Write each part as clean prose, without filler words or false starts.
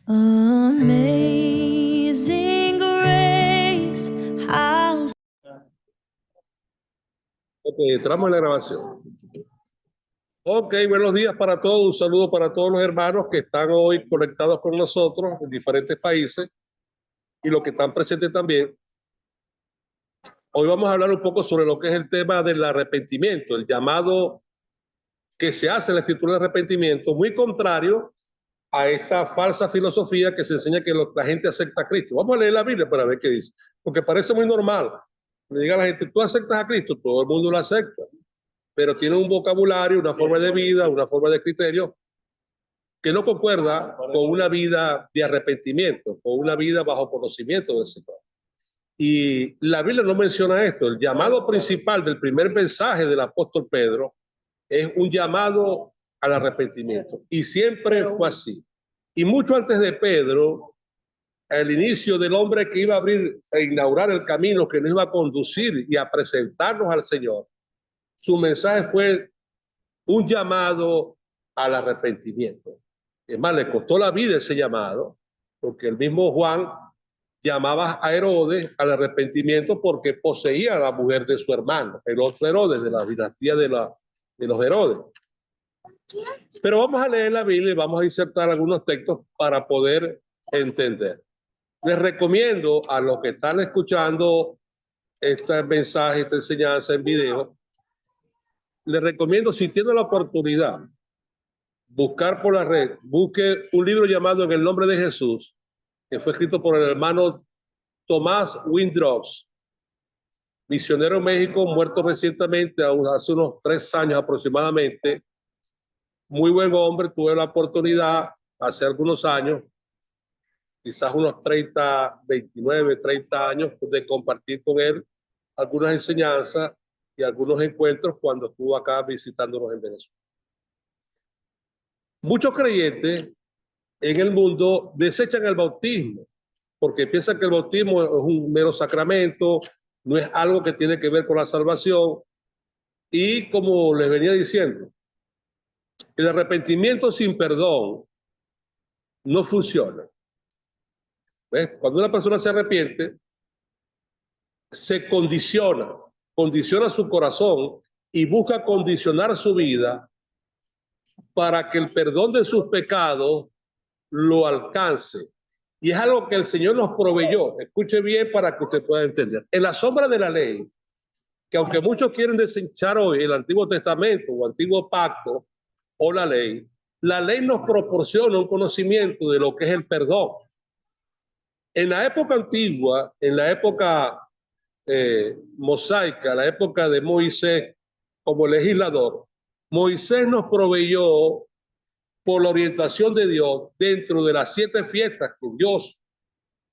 Amazing grace, how... Ok, entramos en la grabación. Ok, buenos días para todos. Un saludo para todos los hermanos que están hoy conectados con nosotros en diferentes países y los que están presentes también. Hoy vamos a hablar un poco sobre lo que es el tema del arrepentimiento, el llamado que se hace en la escritura de arrepentimiento, muy contrario a esta falsa filosofía que se enseña que la gente acepta a Cristo. Vamos a leer la Biblia para ver qué dice, porque parece muy normal. Le diga a la gente, ¿tú aceptas a Cristo? Todo el mundo lo acepta, pero tiene un vocabulario, una forma de vida, una forma de criterio que no concuerda con una vida de arrepentimiento, con una vida bajo conocimiento del Señor. Y la Biblia no menciona esto. El llamado principal del primer mensaje del apóstol Pedro es un llamado al arrepentimiento. Y siempre fue así. Y mucho antes de Pedro, el inicio del hombre que iba a abrir e inaugurar el camino, que nos iba a conducir y a presentarnos al Señor, su mensaje fue un llamado al arrepentimiento. Es más, le costó la vida ese llamado, porque el mismo Juan llamaba a Herodes al arrepentimiento porque poseía a la mujer de su hermano, el otro Herodes, de la dinastía de los Herodes. Pero vamos a leer la Biblia y vamos a insertar algunos textos para poder entender. Les recomiendo a los que están escuchando este mensaje, esta enseñanza en video, les recomiendo, si tienen la oportunidad, buscar por la red, busque un libro llamado En el nombre de Jesús, que fue escrito por el hermano Tomás Windrops, misionero en México, muerto recientemente, hace unos 3 años aproximadamente. Muy buen hombre, tuve la oportunidad hace algunos años, quizás unos 30, 29, 30 años, de compartir con él algunas enseñanzas y algunos encuentros cuando estuvo acá visitándonos en Venezuela. Muchos creyentes en el mundo desechan el bautismo porque piensan que el bautismo es un mero sacramento, no es algo que tiene que ver con la salvación. Y como les venía diciendo, el arrepentimiento sin perdón no funciona. ¿Ves? Cuando una persona se arrepiente, se condiciona su corazón y busca condicionar su vida para que el perdón de sus pecados lo alcance. Y es algo que el Señor nos proveyó. Escuche bien para que usted pueda entender. En la sombra de la ley, que aunque muchos quieren desechar hoy el Antiguo Testamento o Antiguo Pacto o la ley nos proporciona un conocimiento de lo que es el perdón. En la época antigua, en la época mosaica, la época de Moisés como legislador, Moisés nos proveyó por la orientación de Dios dentro de las 7 fiestas que Dios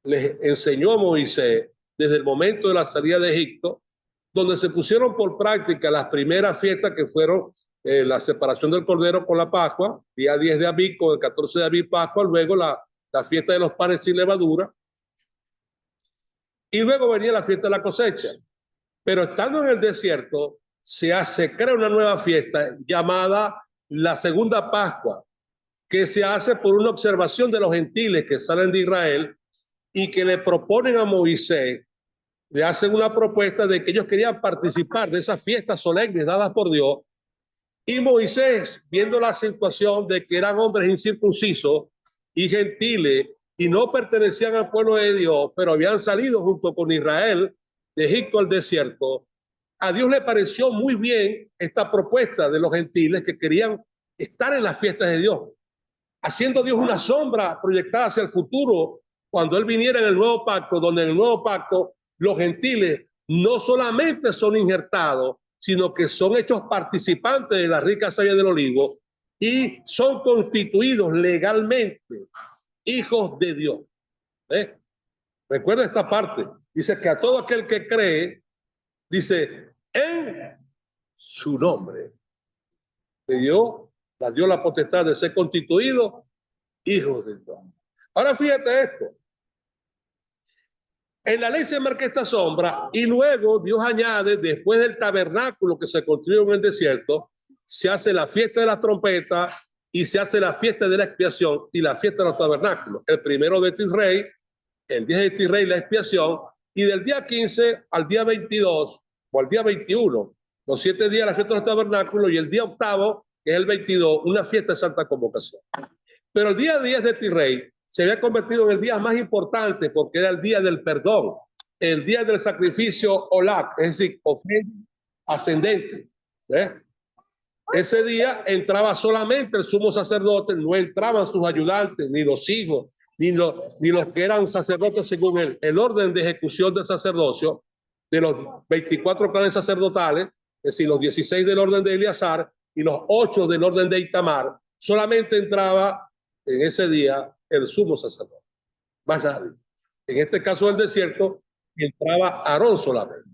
les enseñó a Moisés desde el momento de la salida de Egipto, donde se pusieron por práctica las primeras fiestas que fueron la separación del Cordero con la Pascua, día 10 de Abib con el 14 de Abib Pascua, luego la fiesta de los panes sin levadura, y luego venía la fiesta de la cosecha. Pero estando en el desierto, se crea una nueva fiesta llamada la segunda Pascua, que se hace por una observación de los gentiles que salen de Israel y que le proponen a Moisés, le hacen una propuesta de que ellos querían participar de esas fiestas solemnes dadas por Dios. Y Moisés, viendo la situación de que eran hombres incircuncisos y gentiles y no pertenecían al pueblo de Dios, pero habían salido junto con Israel de Egipto al desierto, a Dios le pareció muy bien esta propuesta de los gentiles que querían estar en las fiestas de Dios, haciendo Dios una sombra proyectada hacia el futuro cuando Él viniera en el nuevo pacto, donde en el nuevo pacto los gentiles no solamente son injertados, sino que son hechos participantes de la rica savia del olivo y son constituidos legalmente hijos de Dios. Recuerda esta parte. Dice que a todo aquel que cree, dice, en su nombre, le dio la potestad de ser constituido hijos de Dios. Ahora fíjate esto. En la ley se marca esta sombra y luego Dios añade, después del tabernáculo que se construyó en el desierto, se hace la fiesta de las trompetas y se hace la fiesta de la expiación y la fiesta de los tabernáculos. El primero de Tisrey, el día de Tisrey la expiación, y del día 15 al día 22 o al día 21, los 7 días la fiesta de los tabernáculos, y el día octavo, que es el 22, una fiesta de Santa Convocación. Pero el día 10 de Tisrey se había convertido en el día más importante porque era el día del perdón, el día del sacrificio olak, es decir, ofrenda ascendente. ¿Ves? Ese día entraba solamente el sumo sacerdote, no entraban sus ayudantes, ni los hijos, ni los que eran sacerdotes según el orden de ejecución del sacerdocio, de los 24 clanes sacerdotales, es decir, los 16 del orden de Eleazar y los 8 del orden de Itamar. Solamente entraba en ese día el sumo sacerdote, más nadie. En este caso del desierto entraba Aarón solamente.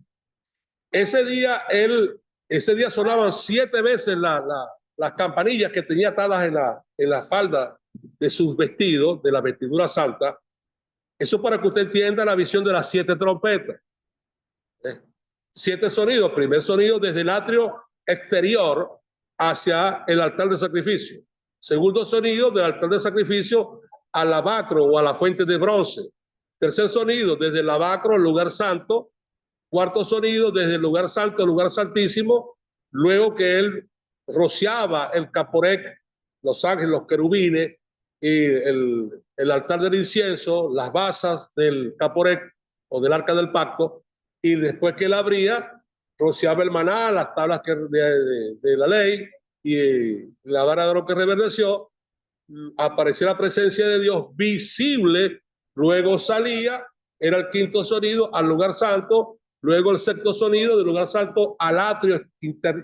Ese día sonaban 7 veces las campanillas que tenía atadas en la falda de sus vestidos, de la vestidura santa. Eso para que usted entienda la visión de las 7 trompetas. 7 sonidos. Primer sonido desde el atrio exterior hacia el altar de sacrificio. Segundo sonido del altar de sacrificio al lavacro o a la fuente de bronce. Tercer sonido desde el lavacro al lugar santo. Cuarto sonido desde el lugar santo al lugar santísimo, luego que él rociaba el caporec, los ángeles, los querubines, y el altar del incienso, las basas del caporec o del arca del pacto, y después que él abría, rociaba el maná, las tablas de la ley, y la vara de oro que reverdeció, aparecía la presencia de Dios visible, luego salía, era el quinto sonido al lugar santo, luego el sexto sonido del lugar santo al atrio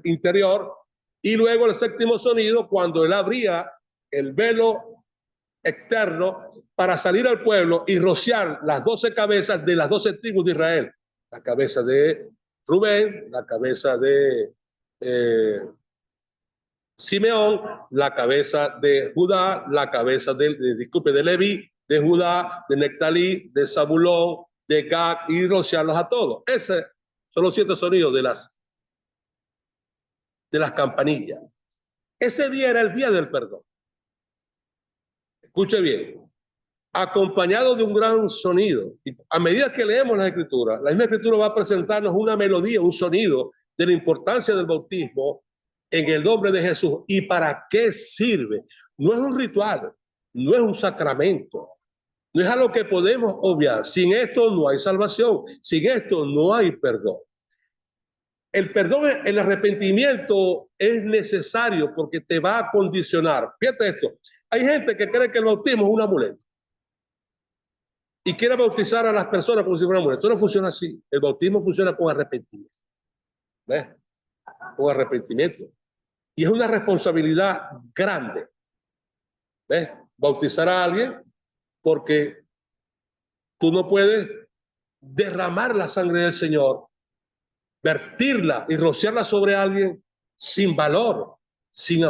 interior, y luego el séptimo sonido cuando él abría el velo externo para salir al pueblo y rociar las 12 cabezas de las 12 tribus de Israel. La cabeza de Rubén, la cabeza de Simeón, la cabeza de Judá, la cabeza de Leví, de Judá, de Nectalí, de Zabulón, de Gad, y rociarlos a todos. Esos son los 7 sonidos de las campanillas. Ese día era el día del perdón. Escuche bien. Acompañado de un gran sonido. Y a medida que leemos la misma escritura va a presentarnos una melodía, un sonido de la importancia del bautismo en el nombre de Jesús. ¿Y para qué sirve? No es un ritual, no es un sacramento. No es algo que podemos obviar. Sin esto no hay salvación. Sin esto no hay perdón. El perdón, el arrepentimiento es necesario porque te va a condicionar. Fíjate esto. Hay gente que cree que el bautismo es un amuleto y quiere bautizar a las personas como si fuera un amuleto. Esto no funciona así. El bautismo funciona con arrepentimiento. ¿Ves? Con arrepentimiento. Y es una responsabilidad grande. ¿Ves? Bautizar a alguien porque tú no puedes derramar la sangre del Señor, vertirla y rociarla sobre alguien sin valor, sin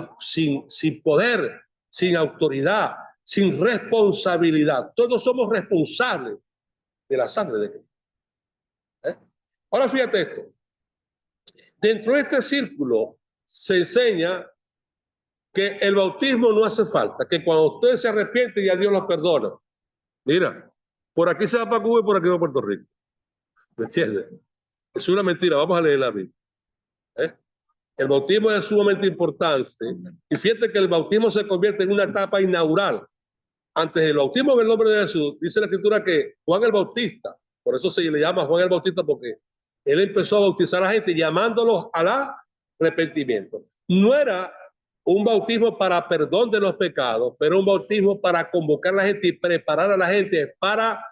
poder, sin autoridad, sin responsabilidad. Todos somos responsables de la sangre de Cristo. Ahora fíjate esto. Dentro de este círculo se enseña que el bautismo no hace falta, que cuando usted se arrepiente ya Dios lo perdona. Mira, por aquí se va para Cuba y por aquí va a Puerto Rico. ¿Me entiendes? Es una mentira. Vamos a leer la Biblia. El bautismo es sumamente importante. Y fíjate que el bautismo se convierte en una etapa inaugural. Antes del bautismo en el nombre de Jesús, dice la escritura que Juan el Bautista, por eso se le llama Juan el Bautista, porque él empezó a bautizar a la gente llamándolos al arrepentimiento. No era un bautismo para perdón de los pecados, pero un bautismo para convocar a la gente y preparar a la gente para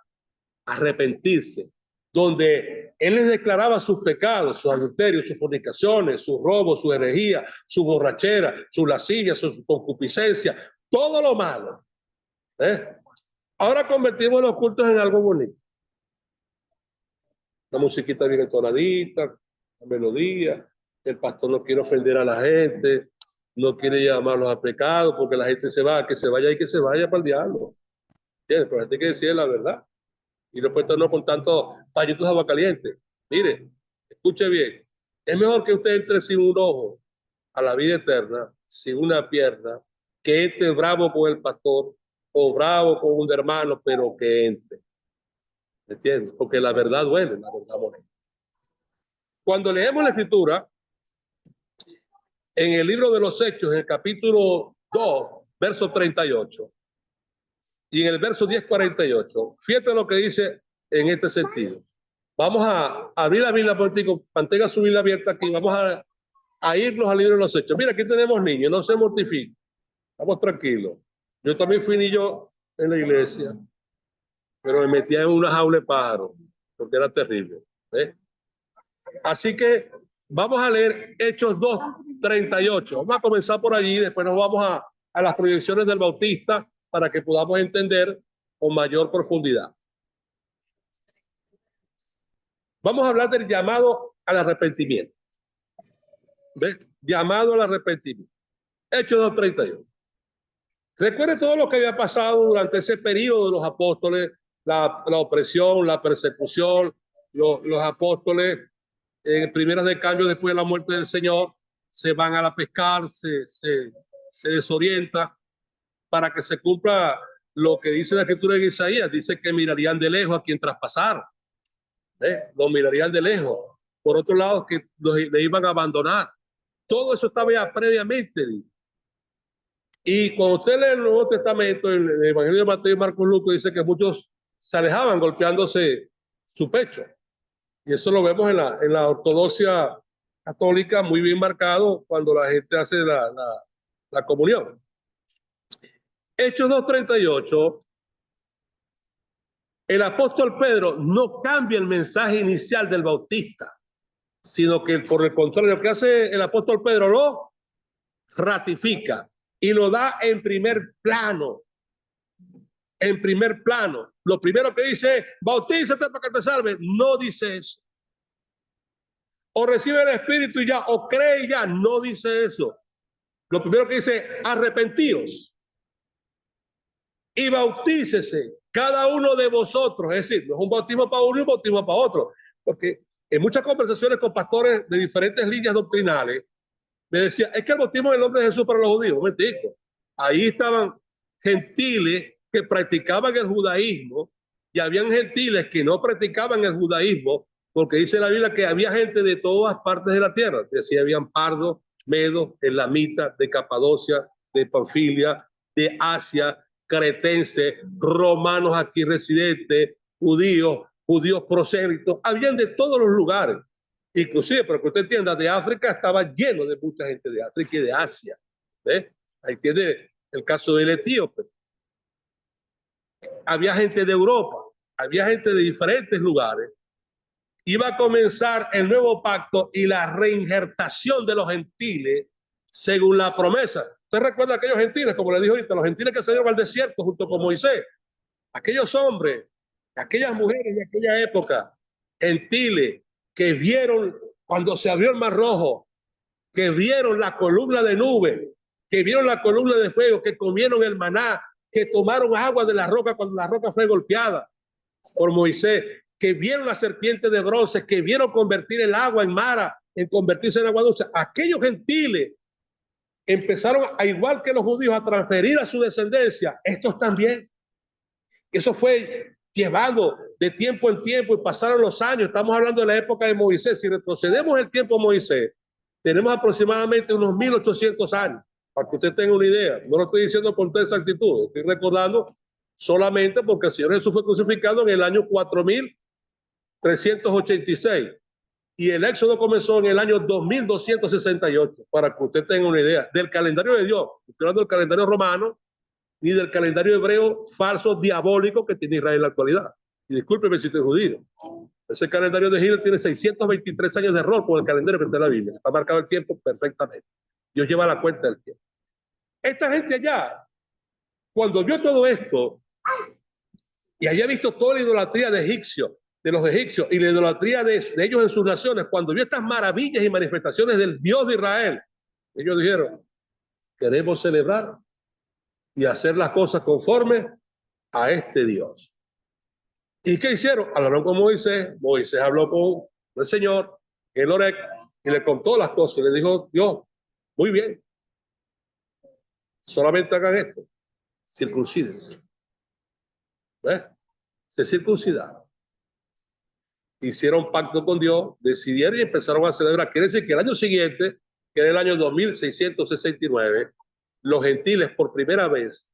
arrepentirse, donde él les declaraba sus pecados, sus adulterios, sus fornicaciones, sus robos, su herejía, su borrachera, su lascivia, su concupiscencia, todo lo malo. Ahora convertimos los cultos en algo bonito. La musiquita bien entonadita, la melodía, el pastor no quiere ofender a la gente, no quiere llamarlos a pecado porque la gente se va, que se vaya y que se vaya para el diablo. ¿Entiendes? Pero hay que decir la verdad. Y no puede estarnos con tantos pañitos de agua caliente. Mire, escuche bien. Es mejor que usted entre sin un ojo a la vida eterna, sin una pierna, que entre bravo con el pastor o bravo con un hermano, pero que entre. ¿Me entiendes? Porque la verdad duele, la verdad molesta. Cuando leemos la escritura, en el libro de los Hechos, en el capítulo 2, verso 38, y en el verso 10, 48, fíjate lo que dice en este sentido. Vamos a abrir la Biblia, mantenga su Biblia abierta aquí, vamos a irnos al libro de los Hechos. Mira, aquí tenemos niños, no se mortifiquen, estamos tranquilos. Yo también fui niño en la iglesia, pero me metía en una jaula de pájaros, porque era terrible. ¿Eh? Así que vamos a leer Hechos 2, 38. Vamos a comenzar por allí, después nos vamos a las proyecciones del Bautista para que podamos entender con mayor profundidad. Vamos a hablar del llamado al arrepentimiento. ¿Ves? Llamado al arrepentimiento. Hechos 2, 38. Recuerde todo lo que había pasado durante ese periodo de los apóstoles, la opresión, la persecución, los apóstoles en primeras de cambio después de la muerte del Señor se van a la pescar, se desorienta para que se cumpla lo que dice la escritura de Isaías. Dice que mirarían de lejos a quien traspasaron. Lo mirarían de lejos. Por otro lado, que le iban a abandonar. Todo eso estaba ya previamente. Y cuando usted lee el Nuevo Testamento, el Evangelio de Mateo y Marcos, Lucas, dice que muchos se alejaban golpeándose su pecho. Y eso lo vemos en la ortodoxia católica muy bien marcado cuando la gente hace la comunión. Hechos 2:38, el apóstol Pedro no cambia el mensaje inicial del Bautista, sino que por el contrario, lo que hace el apóstol Pedro lo ratifica y lo da en primer plano. En primer plano. Lo primero que dice es, bautízate para que te salve. No dice eso. O recibe el Espíritu y ya, o cree y ya. No dice eso. Lo primero que dice, arrepentíos y bautícese cada uno de vosotros. Es decir, no es un bautismo para uno y un bautismo para otro. Porque en muchas conversaciones con pastores de diferentes líneas doctrinales, me decía, es que el bautismo del nombre de Jesús para los judíos. Me dijo, ahí estaban gentiles que practicaban el judaísmo y habían gentiles que no practicaban el judaísmo, porque dice la Biblia que había gente de todas partes de la tierra. Decía, habían pardos, medos, elamitas, de Capadocia, de Panfilia, de Asia, cretenses, romanos aquí residentes, judíos prosélitos, habían de todos los lugares. Inclusive, para que usted entienda, de África estaba lleno de mucha gente de África y de Asia. Ahí tiene el caso del etíope. Había gente de Europa, había gente de diferentes lugares. Iba a comenzar el nuevo pacto y la reinjertación de los gentiles según la promesa. ¿Usted recuerda a aquellos gentiles, como le dijo ahorita, los gentiles que salieron al desierto junto con Moisés? Aquellos hombres, aquellas mujeres de aquella época, gentiles, que vieron cuando se abrió el Mar Rojo, que vieron la columna de nube, que vieron la columna de fuego, que comieron el maná, que tomaron agua de la roca cuando la roca fue golpeada por Moisés, que vieron la serpiente de bronce, que vieron convertir el agua en mara, en convertirse en agua dulce. Aquellos gentiles empezaron, a igual que los judíos, a transferir a su descendencia. Estos también. Eso fue llevado de tiempo en tiempo y pasaron los años. Estamos hablando de la época de Moisés. Si retrocedemos el tiempo de Moisés, tenemos aproximadamente unos 1800 años, para que usted tenga una idea. No lo estoy diciendo con toda exactitud, estoy recordando solamente porque el Señor Jesús fue crucificado en el año 4386 y el éxodo comenzó en el año 2268, para que usted tenga una idea del calendario de Dios. Estoy hablando del calendario romano ni del calendario hebreo falso, diabólico que tiene Israel en la actualidad. Y discúlpeme si estoy judío. Ese calendario de Hitler tiene 623 años de error con el calendario que está en la Biblia. Está marcado el tiempo perfectamente. Dios lleva la cuenta del tiempo. Esta gente allá, cuando vio todo esto y había visto toda la idolatría de los egipcios y la idolatría de ellos en sus naciones, cuando vio estas maravillas y manifestaciones del Dios de Israel, ellos dijeron, queremos celebrar y hacer las cosas conforme a este Dios. ¿Y qué hicieron? Hablaron con Moisés. Moisés habló con el Señor, el Orec, y le contó las cosas. Y le dijo, Dios, muy bien. Solamente hagan esto, circuncídense. ¿Ves? Se circuncidaron. Hicieron pacto con Dios, decidieron y empezaron a celebrar. Quiere decir que el año siguiente, que era el año 2669, los gentiles por primera vez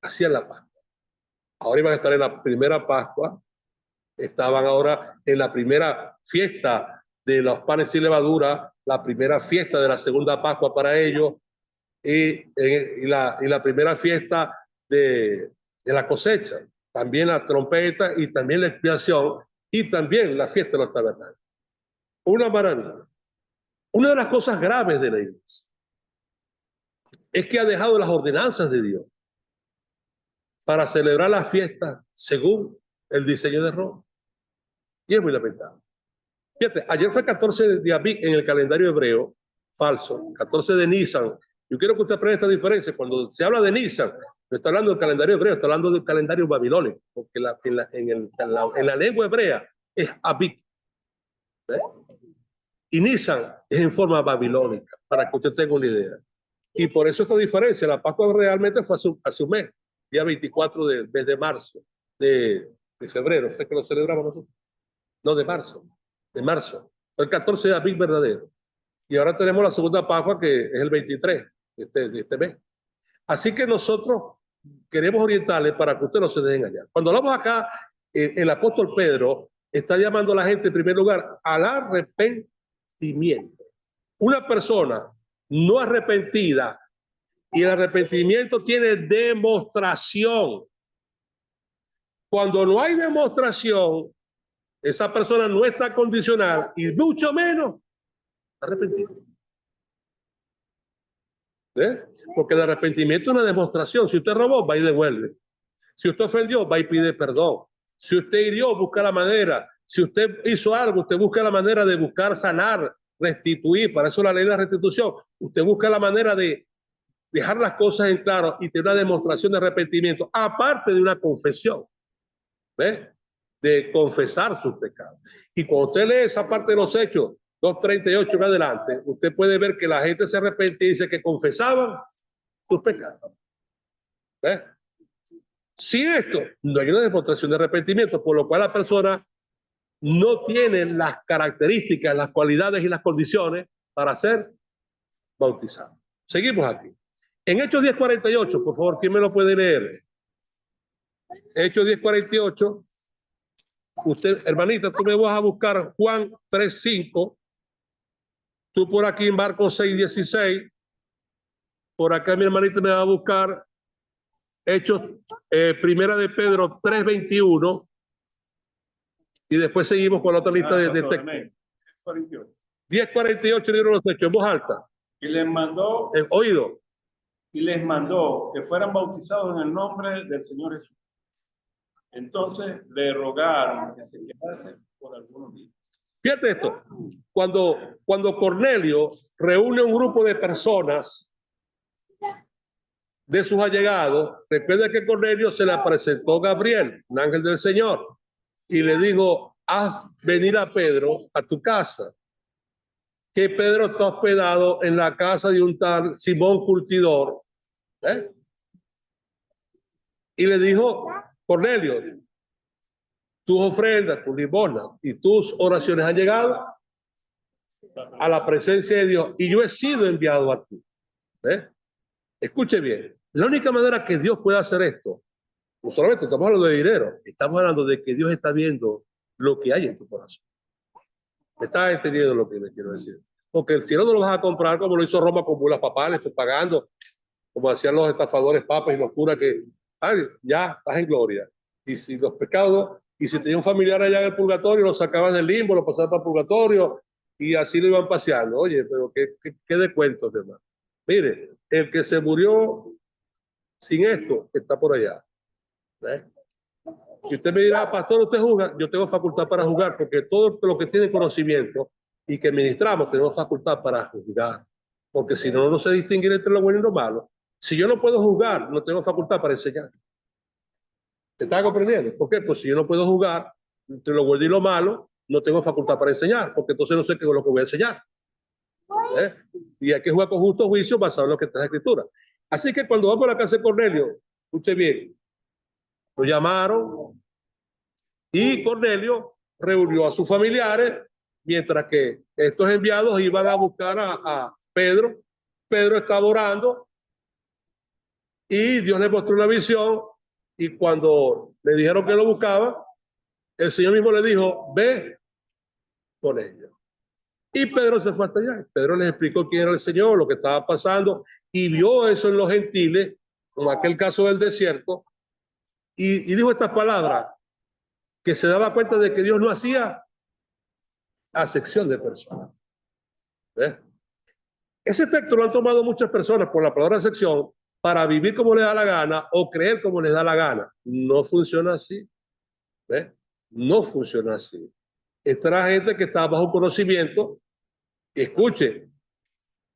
hacían la Pascua. Ahora iban a estar en la primera Pascua, estaban ahora en la primera fiesta de los panes sin levadura, la primera fiesta de la segunda Pascua para ellos, y la primera fiesta de la cosecha, también la trompeta y también la expiación y también la fiesta de los tabernaclos. Una maravilla. Una de las cosas graves de la iglesia es que ha dejado las ordenanzas de Dios para celebrar la fiesta según el diseño de Roma. Y es muy lamentable. Fíjate, ayer fue 14 de Abib en el calendario hebreo, falso, 14 de Nisan. Yo quiero que usted aprenda esta diferencia. Cuando se habla de Nisan, no está hablando del calendario hebreo, está hablando del calendario babilónico, porque en la lengua hebrea es Abib. ¿Ves? Y Nisan es en forma babilónica, para que usted tenga una idea. Y por eso esta diferencia. La Pascua realmente fue hace un mes, día 24 del mes de marzo, de febrero, fue que lo celebramos nosotros. No, de marzo. Fue el 14 de abril verdadero. Y ahora tenemos la segunda Pascua, que es el 23 de este mes. Así que nosotros queremos orientarles para que usted no se deje engañar. Cuando hablamos acá, el apóstol Pedro está llamando a la gente en primer lugar al arrepentimiento. Una persona no arrepentida, y el arrepentimiento tiene demostración. Cuando no hay demostración, esa persona no está condicional y mucho menos arrepentida. ¿Eh? Porque el arrepentimiento es una demostración. Si usted robó, va y devuelve. Si usted ofendió, va y pide perdón. Si usted hirió, busca la manera. Si usted hizo algo, usted busca la manera de buscar sanar, restituir. Para eso la ley de la restitución. Usted busca la manera de dejar las cosas en claro y tener una demostración de arrepentimiento, aparte de una confesión. ¿Ves? De confesar sus pecados. Y cuando usted lee esa parte de los Hechos, 2:38 en adelante, usted puede ver que la gente se arrepiente y dice que confesaban sus pecados. ¿Ves? Sin esto, no hay una demostración de arrepentimiento, por lo cual la persona no tiene las características, las cualidades y las condiciones para ser bautizado. Seguimos aquí. En Hechos 10:48, por favor, ¿quién me lo puede leer? Hechos 10:48. Usted, hermanita, tú me vas a buscar Juan 3:5. Tú por aquí en Marcos 6:16. Por acá mi hermanita me va a buscar Hechos, primera de Pedro 3:21. Y después seguimos con la otra lista de textos. 10:48, libro de los Hechos, en voz alta. Y les mandó, oído. Y les mandó que fueran bautizados en el nombre del Señor Jesús. Entonces le rogaron que se quedase por algunos días. Fíjate esto, cuando Cornelio reúne un grupo de personas de sus allegados, recuerda que Cornelio se le presentó Gabriel, un ángel del Señor, y le dijo, haz venir a Pedro a tu casa, que Pedro está hospedado en la casa de un tal Simón Curtidor. Y le dijo, Cornelio, tus ofrendas, tus limosnas y tus oraciones han llegado a la presencia de Dios y yo he sido enviado a ti. Escuche bien, la única manera que Dios puede hacer esto, no solamente estamos hablando de dinero, estamos hablando de que Dios está viendo lo que hay en tu corazón. ¿Estás entendiendo lo que le quiero decir? Porque el cielo no lo vas a comprar como lo hizo Roma con bulas papales, pagando, como hacían los estafadores papas y los curas que ya estás en gloria. Y si los pecados, y si tenía un familiar allá en el purgatorio, lo sacaban del limbo, lo pasaban para el purgatorio y así lo iban paseando. Oye, pero qué de cuentos, hermano. Mire, el que se murió sin esto está por allá. Y usted me dirá, pastor, ¿usted juzga? Yo tengo facultad para juzgar, porque todos los que tienen conocimiento y que ministramos tenemos facultad para juzgar. Porque si no, no se distingue entre lo bueno y lo malo. Si yo no puedo juzgar, no tengo facultad para enseñar. ¿Te estás comprendiendo? ¿Por qué? Pues si yo no puedo juzgar entre lo bueno y lo malo, no tengo facultad para enseñar, porque entonces no sé qué es lo que voy a enseñar. Y hay que jugar con justo juicio basado en lo que está en la Escritura. Así que cuando vamos a la casa de Cornelio, escuche bien, lo llamaron y Cornelio reunió a sus familiares mientras que estos enviados iban a buscar a Pedro. Pedro estaba orando y Dios le mostró una visión y cuando le dijeron que lo buscaba, el Señor mismo le dijo, ve con ellos. Y Pedro se fue hasta allá. Pedro les explicó quién era el Señor, lo que estaba pasando y vio eso en los gentiles, como aquel caso del desierto, y dijo estas palabras, que se daba cuenta de que Dios no hacía acepción de personas. ¿Ves? Ese texto lo han tomado muchas personas por la palabra acepción para vivir como les da la gana o creer como les da la gana. No funciona así. ¿Ves? No funciona así. Esta era gente que está bajo conocimiento. Escuche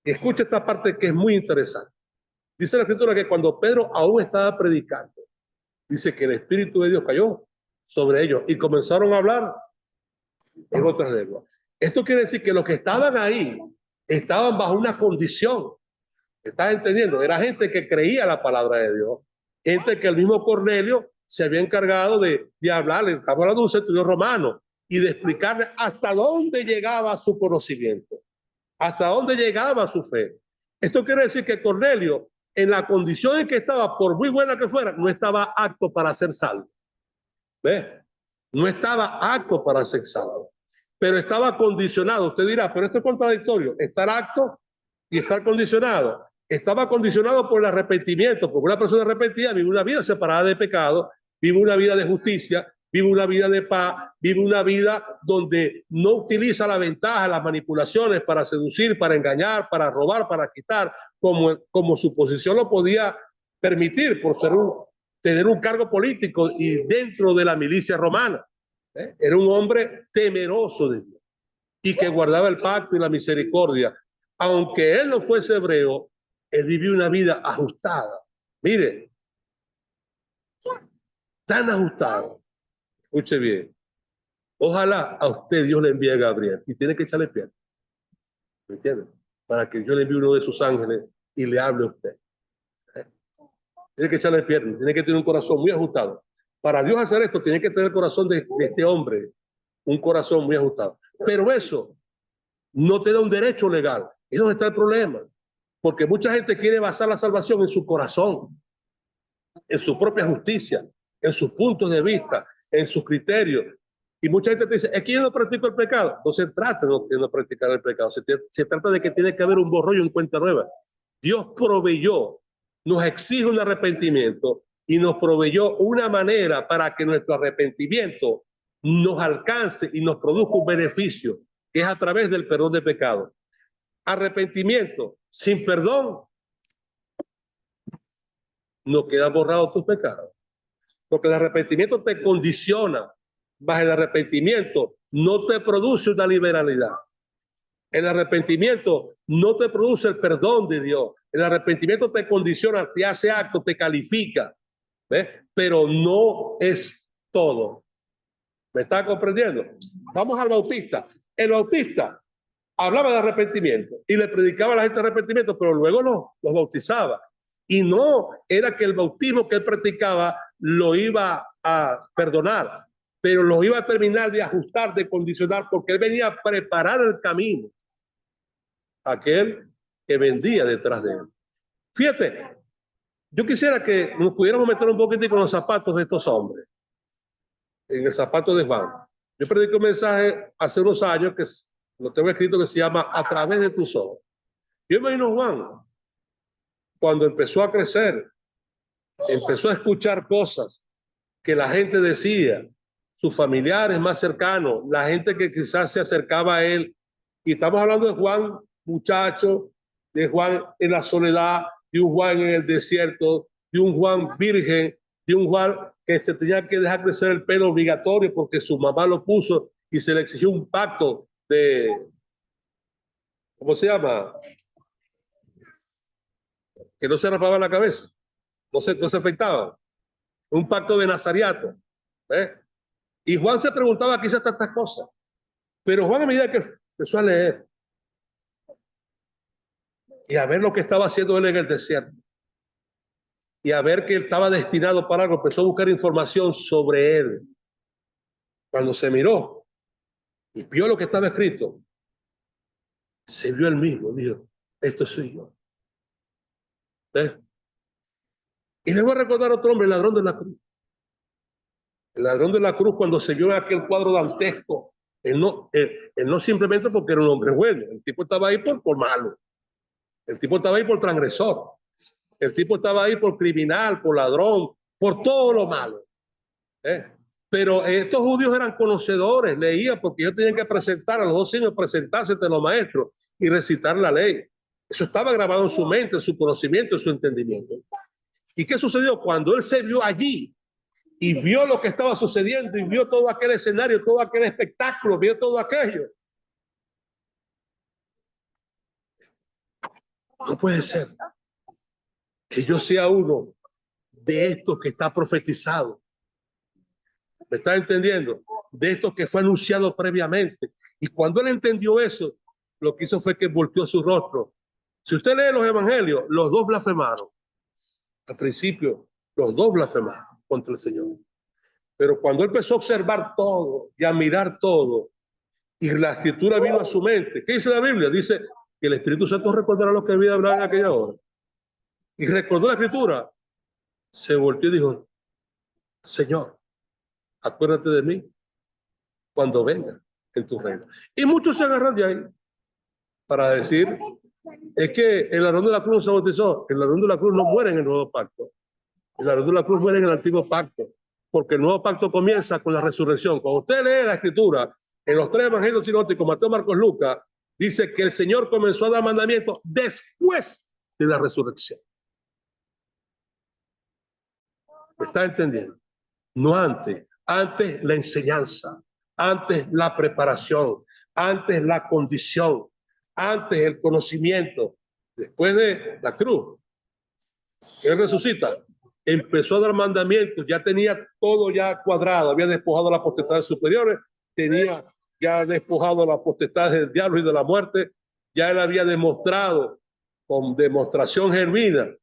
esta parte que es muy interesante. Dice la Escritura que cuando Pedro aún estaba predicando, dice que el Espíritu de Dios cayó sobre ellos y comenzaron a hablar en otras lenguas. Esto quiere decir que los que estaban ahí estaban bajo una condición. ¿Estás entendiendo? Era gente que creía la palabra de Dios. Gente que el mismo Cornelio se había encargado de hablarle. Estamos hablando de un centurión romano y de explicarle hasta dónde llegaba su conocimiento, hasta dónde llegaba su fe. Esto quiere decir que Cornelio, en la condición en que estaba, por muy buena que fuera, no estaba apto para ser salvo. ¿Ves? No estaba apto para ser salvo, pero estaba condicionado. Usted dirá, pero esto es contradictorio, estar apto y estar condicionado. Estaba condicionado por el arrepentimiento, porque una persona arrepentida vive una vida separada de pecado, vive una vida de justicia, vive una vida de paz, vive una vida donde no utiliza la ventaja, las manipulaciones para seducir, para engañar, para robar, para quitar, como su posición lo podía permitir por ser tener un cargo político y dentro de la milicia romana. Era un hombre temeroso de Dios y que guardaba el pacto y la misericordia. Aunque él no fuese hebreo, él vivió una vida ajustada. Mire, tan ajustado. Escuche bien. Ojalá a usted Dios le envíe a Gabriel y tiene que echarle pierna. ¿Me entiende? Para que yo le envíe uno de sus ángeles y le hable a usted. Tiene que echarle pierna, tiene que tener un corazón muy ajustado. Para Dios hacer esto, tiene que tener el corazón de este hombre, un corazón muy ajustado. Pero eso no te da un derecho legal. Es donde está el problema. Porque mucha gente quiere basar la salvación en su corazón, en su propia justicia, en sus puntos de vista, en sus criterios. Y mucha gente te dice, es que yo no practico el pecado. No se trata de no practicar el pecado. Se trata de que tiene que haber un borrón y un cuenta nueva. Dios proveyó, nos exige un arrepentimiento y nos proveyó una manera para que nuestro arrepentimiento nos alcance y nos produzca un beneficio, que es a través del perdón de pecado. Arrepentimiento sin perdón, no quedan borrados tus pecados. Porque el arrepentimiento te condiciona, mas el arrepentimiento no te produce una liberalidad. El arrepentimiento no te produce el perdón de Dios. El arrepentimiento te condiciona, te hace acto, te califica. ¿Ves? Pero no es todo. ¿Me está comprendiendo? Vamos al Bautista. El Bautista hablaba de arrepentimiento y le predicaba a la gente arrepentimiento, pero luego los bautizaba. Y no era que el bautismo que él practicaba lo iba a perdonar, pero lo iba a terminar de ajustar, de condicionar, porque él venía a preparar el camino a aquel que vendía detrás de él. Fíjate, yo quisiera que nos pudiéramos meter un poquito con los zapatos de estos hombres, en el zapato de Juan. Yo prediqué un mensaje hace unos años que lo tengo escrito, que se llama A través de tus ojos. Yo imagino Juan, cuando empezó a crecer, empezó a escuchar cosas que la gente decía, sus familiares más cercanos, la gente que quizás se acercaba a él. Y estamos hablando de Juan muchacho, de Juan en la soledad, de un Juan en el desierto, de un Juan virgen, de un Juan que se tenía que dejar crecer el pelo obligatorio porque su mamá lo puso y se le exigió un pacto de, ¿cómo se llama? Que no se rapaba la cabeza, no se afectaba. Un pacto de nazariato. Y Juan se preguntaba quizás tantas cosas. Pero Juan, a medida que empezó a leer y a ver lo que estaba haciendo él en el desierto, y a ver que él estaba destinado para algo, empezó a buscar información sobre él. Cuando se miró y vio lo que estaba escrito, se vio él mismo, dijo, esto soy yo. ¿Ves? Y le voy a recordar a otro hombre, el ladrón de la cruz. El ladrón de la cruz, cuando se vio en aquel cuadro dantesco, él no simplemente porque era un hombre bueno, el tipo estaba ahí por malo, el tipo estaba ahí por transgresor, el tipo estaba ahí por criminal, por ladrón, por todo lo malo. Pero estos judíos eran conocedores, leían, porque ellos tenían que presentar a los 12 años, presentarse ante los maestros y recitar la ley. Eso estaba grabado en su mente, en su conocimiento, en su entendimiento. ¿Y qué sucedió? Cuando él se vio allí y vio lo que estaba sucediendo y vio todo aquel escenario, todo aquel espectáculo, vio todo aquello. No puede ser que yo sea uno de estos que está profetizado. ¿Me está entendiendo? De estos que fue anunciado previamente. Y cuando él entendió eso, lo que hizo fue que volteó su rostro. Si usted lee los evangelios, los dos blasfemaron. Al principio, los dos blasfemaron contra el Señor. Pero cuando él empezó a observar todo y a mirar todo, y la escritura vino a su mente, ¿qué dice la Biblia? Dice que el Espíritu Santo recordará lo que había hablado en aquella hora. Y recordó la escritura, se volteó y dijo, Señor, acuérdate de mí cuando venga en tu reino. Y muchos se agarran de ahí para decir, es que el ladrón de la cruz se bautizó, el ladrón de la cruz no muere en el nuevo pacto, el ladrón de la cruz muere en el antiguo pacto, porque el nuevo pacto comienza con la resurrección. Cuando usted lee la escritura, en los tres evangelios sinópticos, Mateo, Marcos, Lucas, dice que el Señor comenzó a dar mandamientos después de la resurrección. ¿Me está entendiendo? No antes. Antes la enseñanza, antes la preparación, antes la condición, antes el conocimiento. Después de la cruz, él resucita, empezó a dar mandamientos, ya tenía todo ya cuadrado, había despojado las potestades superiores, tenía ya despojado las potestades del diablo y de la muerte, ya él había demostrado con demostración genuina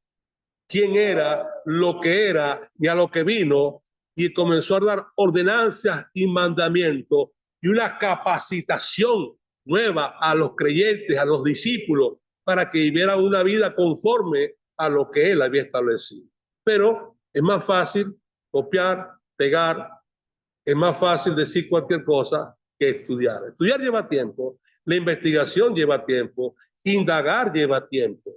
quién era, lo que era y a lo que vino, y comenzó a dar ordenanzas y mandamientos y una capacitación nueva a los creyentes, a los discípulos, para que vivieran una vida conforme a lo que él había establecido. Pero es más fácil copiar, pegar, es más fácil decir cualquier cosa que estudiar. Estudiar lleva tiempo, la investigación lleva tiempo, indagar lleva tiempo.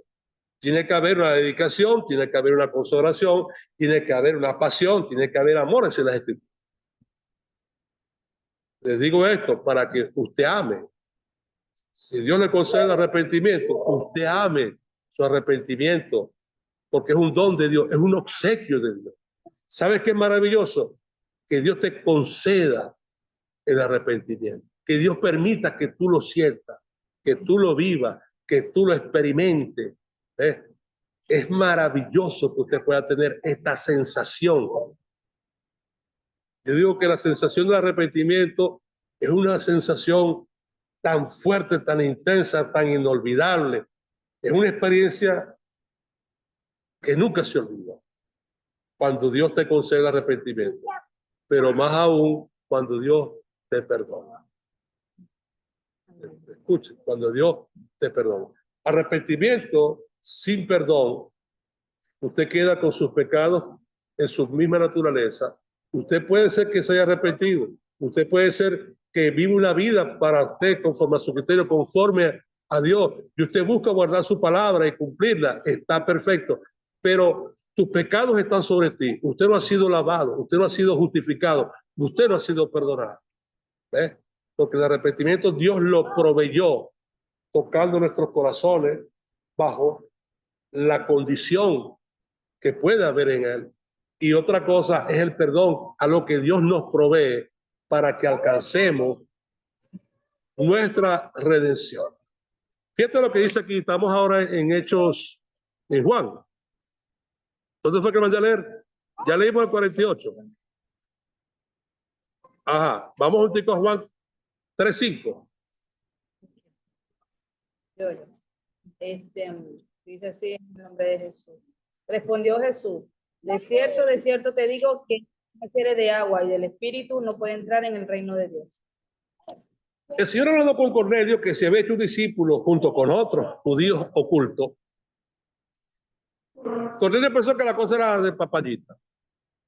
Tiene que haber una dedicación, tiene que haber una consagración, tiene que haber una pasión, tiene que haber amor hacia las escrituras. Les digo esto para que usted ame. Si Dios le concede el arrepentimiento, usted ame su arrepentimiento, porque es un don de Dios, es un obsequio de Dios. ¿Sabes qué es maravilloso? Que Dios te conceda el arrepentimiento, que Dios permita que tú lo sientas, que tú lo vivas, que tú lo experimentes. Es maravilloso que usted pueda tener esta sensación. Yo digo que la sensación del arrepentimiento es una sensación tan fuerte, tan intensa, tan inolvidable. Es una experiencia que nunca se olvida cuando Dios te concede el arrepentimiento, pero más aún cuando Dios te perdona. Escuche, cuando Dios te perdona. Arrepentimiento sin perdón, usted queda con sus pecados en su misma naturaleza. Usted puede ser que se haya arrepentido, usted puede ser que vive una vida para usted conforme a su criterio, conforme a Dios, y usted busca guardar su palabra y cumplirla, está perfecto, pero tus pecados están sobre ti, usted no ha sido lavado, usted no ha sido justificado, usted no ha sido perdonado. ¿Ves? Porque el arrepentimiento Dios lo proveyó, tocando nuestros corazones bajo la condición que puede haber en él. Y otra cosa es el perdón a lo que Dios nos provee para que alcancemos nuestra redención. Fíjate lo que dice aquí, estamos ahora en Hechos, en Juan. ¿Dónde fue que mandé a leer? Ya leímos el 48. Ajá, vamos juntico a Juan 3:5. Dice así en el nombre de Jesús. Respondió Jesús, de cierto te digo que no quiere de agua y del Espíritu no puede entrar en el reino de Dios. El Señor hablando con Cornelio, que se había hecho un discípulo junto con otros judíos ocultos, Cornelio pensó que la cosa era de papayita,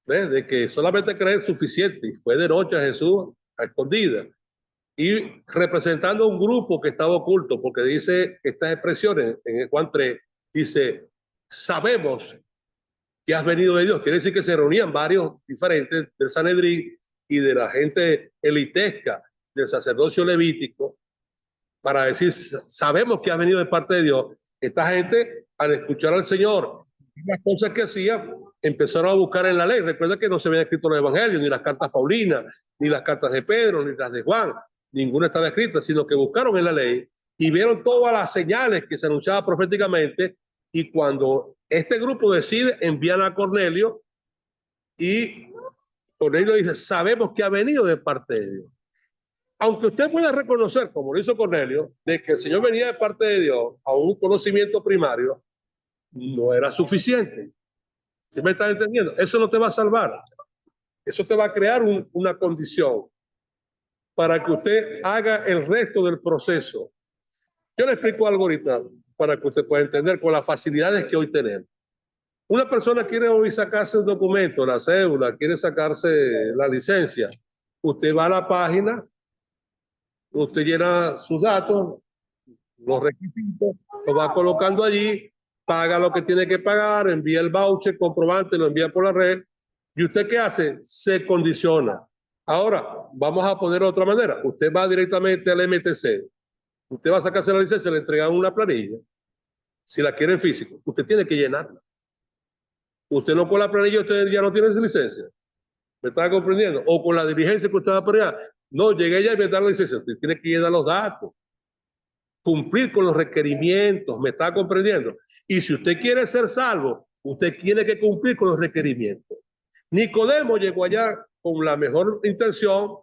¿ves? De que solamente creer es suficiente, y fue de noche a Jesús a escondida, y representando un grupo que estaba oculto, porque dice estas expresiones en Juan 3, dice, sabemos que has venido de Dios. Quiere decir que se reunían varios diferentes del Sanedrín y de la gente elitesca del sacerdocio levítico para decir, sabemos que has venido de parte de Dios. Esta gente, al escuchar al Señor, las cosas que hacía, empezaron a buscar en la ley. Recuerda que no se habían escrito los evangelios, ni las cartas paulinas, ni las cartas de Pedro, ni las de Juan. Ninguna estaba escrita, sino que buscaron en la ley y vieron todas las señales que se anunciaban proféticamente. Y cuando este grupo decide enviar a Cornelio, y Cornelio dice, sabemos que ha venido de parte de Dios. Aunque usted pueda reconocer, como lo hizo Cornelio, de que el Señor venía de parte de Dios a un conocimiento primario, no era suficiente. ¿Sí me está entendiendo? Eso no te va a salvar. Eso te va a crear una condición para que usted haga el resto del proceso. Yo le explico algo ahorita para que usted pueda entender con las facilidades que hoy tenemos. Una persona quiere hoy sacarse un documento, la cédula, quiere sacarse la licencia. Usted va a la página, usted llena sus datos, los requisitos, lo va colocando allí, paga lo que tiene que pagar, envía el voucher, comprobante, lo envía por la red. ¿Y usted qué hace? Se condiciona. Ahora, vamos a poner de otra manera. Usted va directamente al MTC. Usted va a sacarse la licencia, le entregan una planilla. Si la quiere en físico, usted tiene que llenarla. Usted no con la planilla, usted ya no tiene esa licencia. ¿Me está comprendiendo? O con la diligencia que usted va a poner. No, llegué ya y me da la licencia. Usted tiene que llenar los datos. Cumplir con los requerimientos. ¿Me está comprendiendo? Y si usted quiere ser salvo, usted tiene que cumplir con los requerimientos. Nicodemo llegó allá con la mejor intención,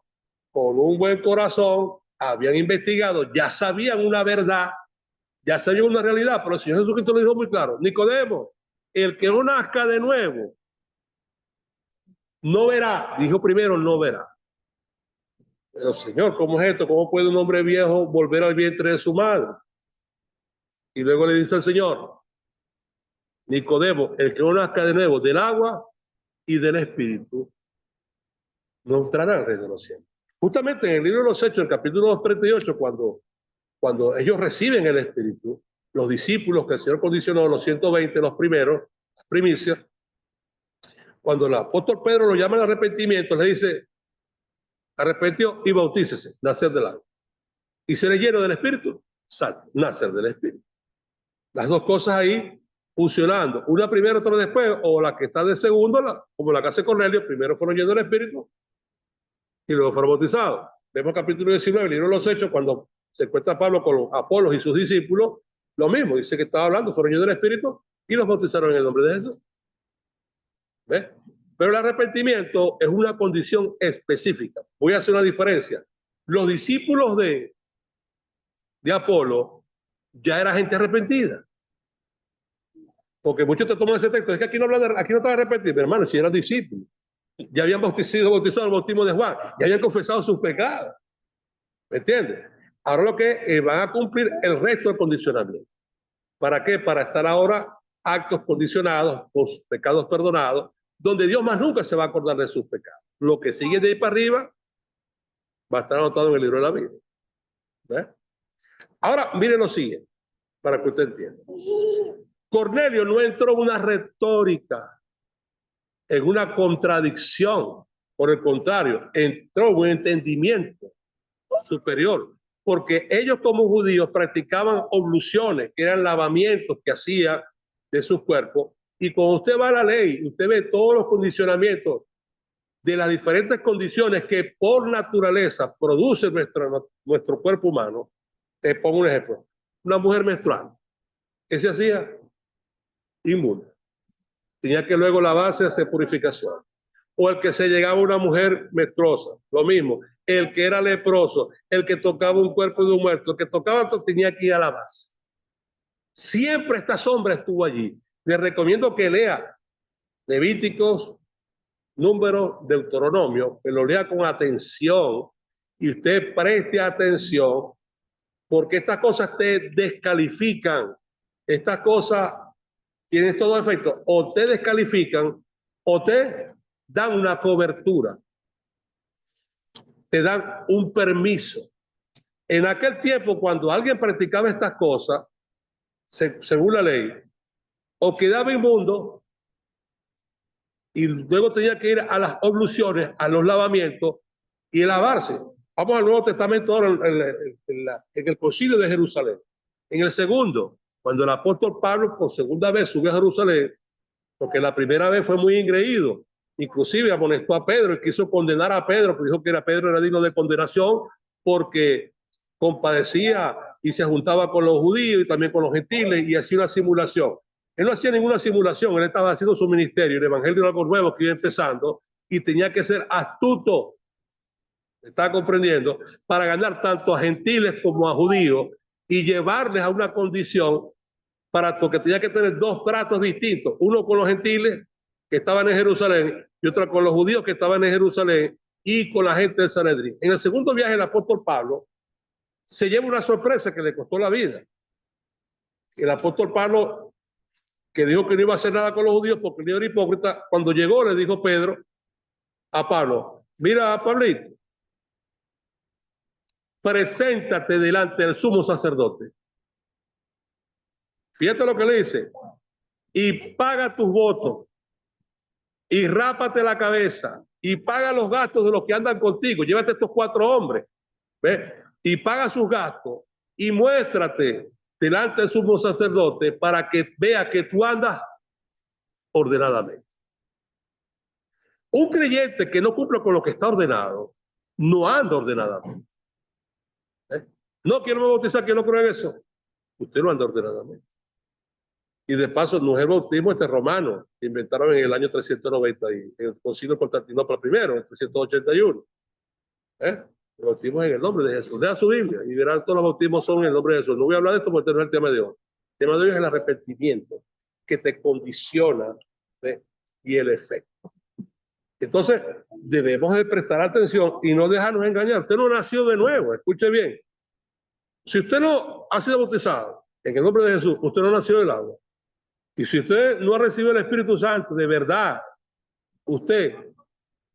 con un buen corazón, habían investigado, ya sabían una verdad, ya sabían una realidad, pero el Señor Jesucristo lo dijo muy claro, Nicodemo, el que no nazca de nuevo, no verá, dijo primero, no verá. Pero Señor, ¿cómo es esto? ¿Cómo puede un hombre viejo volver al vientre de su madre? Y luego le dice al Señor, Nicodemo, el que no nazca de nuevo del agua y del Espíritu, no entrará al reino de los cielos. Justamente en el libro de los Hechos, en el capítulo 38, cuando ellos reciben el Espíritu, los discípulos que el Señor condicionó, los 120, los primeros, las primicias, cuando el apóstol Pedro lo llama al arrepentimiento, le dice, arrepentió y bautícese, nacer del agua. Y seré lleno del Espíritu, salvo, nacer del Espíritu. Las dos cosas ahí funcionando, una primero, otra después, o la que está de segundo, como la que hace Cornelio, primero fueron llenos del Espíritu y luego fueron bautizados. Vemos capítulo 19, el libro de los Hechos, cuando se encuentra Pablo con Apolos y sus discípulos, lo mismo, dice que estaba hablando, fueron llenos del Espíritu y los bautizaron en el nombre de Jesús. ¿Ves? Pero el arrepentimiento es una condición específica. Voy a hacer una diferencia. Los discípulos de Apolo ya era gente arrepentida. Porque muchos te toman ese texto, es que aquí no están arrepentidos, mi hermano, si eran discípulos. Ya habían bautizado el bautismo de Juan, ya habían confesado sus pecados. ¿Me entiendes? Ahora lo que van a cumplir el resto del condicionamiento. ¿Para qué? Para estar ahora actos condicionados, con sus pecados perdonados, donde Dios más nunca se va a acordar de sus pecados. Lo que sigue de ahí para arriba va a estar anotado en el libro de la vida. ¿Ves? Ahora, miren lo siguiente, para que usted entienda. Cornelio no entró en una retórica, en una contradicción. Por el contrario, entró en un entendimiento superior, porque ellos como judíos practicaban obluciones, que eran lavamientos que hacían de sus cuerpos, y cuando usted va a la ley, usted ve todos los condicionamientos de las diferentes condiciones que por naturaleza produce nuestro cuerpo humano. Te pongo un ejemplo, una mujer menstrual, ¿qué se hacía? Inmunda. Tenía que luego lavarse, hacer purificación. O el que se llegaba a una mujer menstruosa, lo mismo. El que era leproso, el que tocaba un cuerpo de un muerto, el que tocaba tenía que ir a lavarse. Siempre esta sombra estuvo allí. Le recomiendo que lea Levíticos, Números, Deuteronomio, que lo lea con atención y usted preste atención, porque estas cosas te descalifican. Estas cosas tienen todo efecto. O te descalifican o te dan una cobertura. Te dan un permiso. En aquel tiempo, cuando alguien practicaba estas cosas, según la ley, o quedaba inmundo y luego tenía que ir a las obluciones, a los lavamientos y lavarse. Vamos al Nuevo Testamento ahora en el Concilio de Jerusalén. En el segundo, cuando el apóstol Pablo por segunda vez subió a Jerusalén, porque la primera vez fue muy engreído, inclusive amonestó a Pedro y quiso condenar a Pedro, que dijo que Pedro era digno de condenación porque compadecía y se juntaba con los judíos y también con los gentiles y hacía una simulación. Él no hacía ninguna simulación, él estaba haciendo su ministerio, el evangelio de algo nuevo que iba empezando y tenía que ser astuto, está comprendiendo, para ganar tanto a gentiles como a judíos y llevarles a una condición para porque tenía que tener dos tratos distintos, uno con los gentiles que estaban en Jerusalén y otro con los judíos que estaban en Jerusalén y con la gente del Sanedrín. En el segundo viaje el apóstol Pablo se lleva una sorpresa que le costó la vida. El apóstol Pablo, que dijo que no iba a hacer nada con los judíos porque no era hipócrita, cuando llegó le dijo Pedro a Pablo, mira Pablito, preséntate delante del sumo sacerdote. Fíjate lo que le dice, y paga tus votos, y rápate la cabeza, y paga los gastos de los que andan contigo, llévate estos 4 hombres, ¿ves? Y paga sus gastos, y muéstrate delante del sumo sacerdote para que vea que tú andas ordenadamente. Un creyente que no cumple con lo que está ordenado, no anda ordenadamente. No quiero bautizar, que no creo en eso. Usted no anda ordenadamente. Y de paso, no es el bautismo romano, que inventaron en el año 390, y en el Concilio de Constantinopla I, en el 381. El bautismo es en el nombre de Jesús. Lea su Biblia y verán todos los bautismos son en el nombre de Jesús. No voy a hablar de esto porque no es el tema de hoy. El tema de hoy es el arrepentimiento, que te condiciona, ¿sí? Y el efecto. Entonces, debemos de prestar atención y no dejarnos engañar. Usted no nació de nuevo, escuche bien. Si usted no ha sido bautizado en el nombre de Jesús, usted no nació del agua. Y si usted no ha recibido el Espíritu Santo, de verdad, usted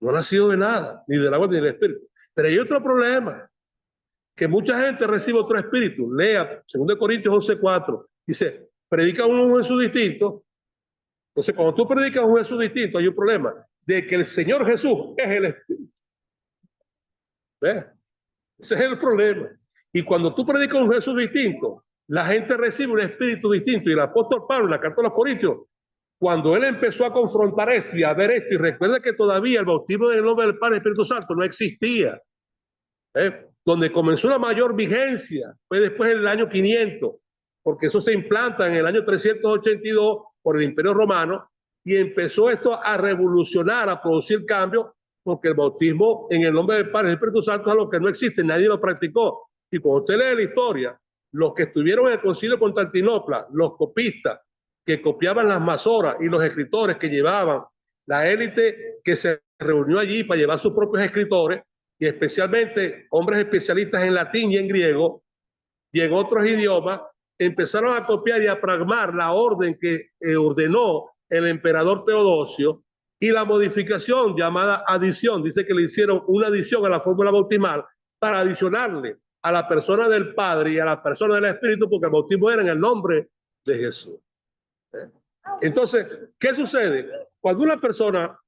no ha nacido de nada, ni del agua ni del Espíritu. Pero hay otro problema, que mucha gente recibe otro espíritu. Lea 2 Corintios 11:4. Dice, predica un Jesús distinto. Entonces, cuando tú predicas un Jesús distinto, hay un problema de que el Señor Jesús es el Espíritu. ¿Ves? Ese es el problema. Y cuando tú predicas un Jesús distinto, la gente recibe un espíritu distinto. Y el apóstol Pablo, en la carta a los Corintios, cuando él empezó a confrontar esto y a ver esto, y recuerda que todavía el bautismo del nombre del Padre y Espíritu Santo no existía, donde comenzó la mayor vigencia fue después del año 500, porque eso se implanta en el año 382 por el Imperio Romano, y empezó esto a revolucionar, a producir cambios, porque el bautismo en el nombre del Padre y Espíritu Santo es algo que no existe, nadie lo practicó. Y cuando usted lee la historia, los que estuvieron en el Concilio de Constantinopla, los copistas, que copiaban las masoras, y los escritores que llevaban, la élite que se reunió allí para llevar sus propios escritores, y especialmente hombres especialistas en latín y en griego, y en otros idiomas, empezaron a copiar y a pragmar la orden que ordenó el emperador Teodosio, y la modificación llamada adición. Dice que le hicieron una adición a la fórmula bautismal para adicionarle a la persona del Padre y a la persona del Espíritu, porque el bautismo era en el nombre de Jesús. Entonces, ¿qué sucede? Cuando una persona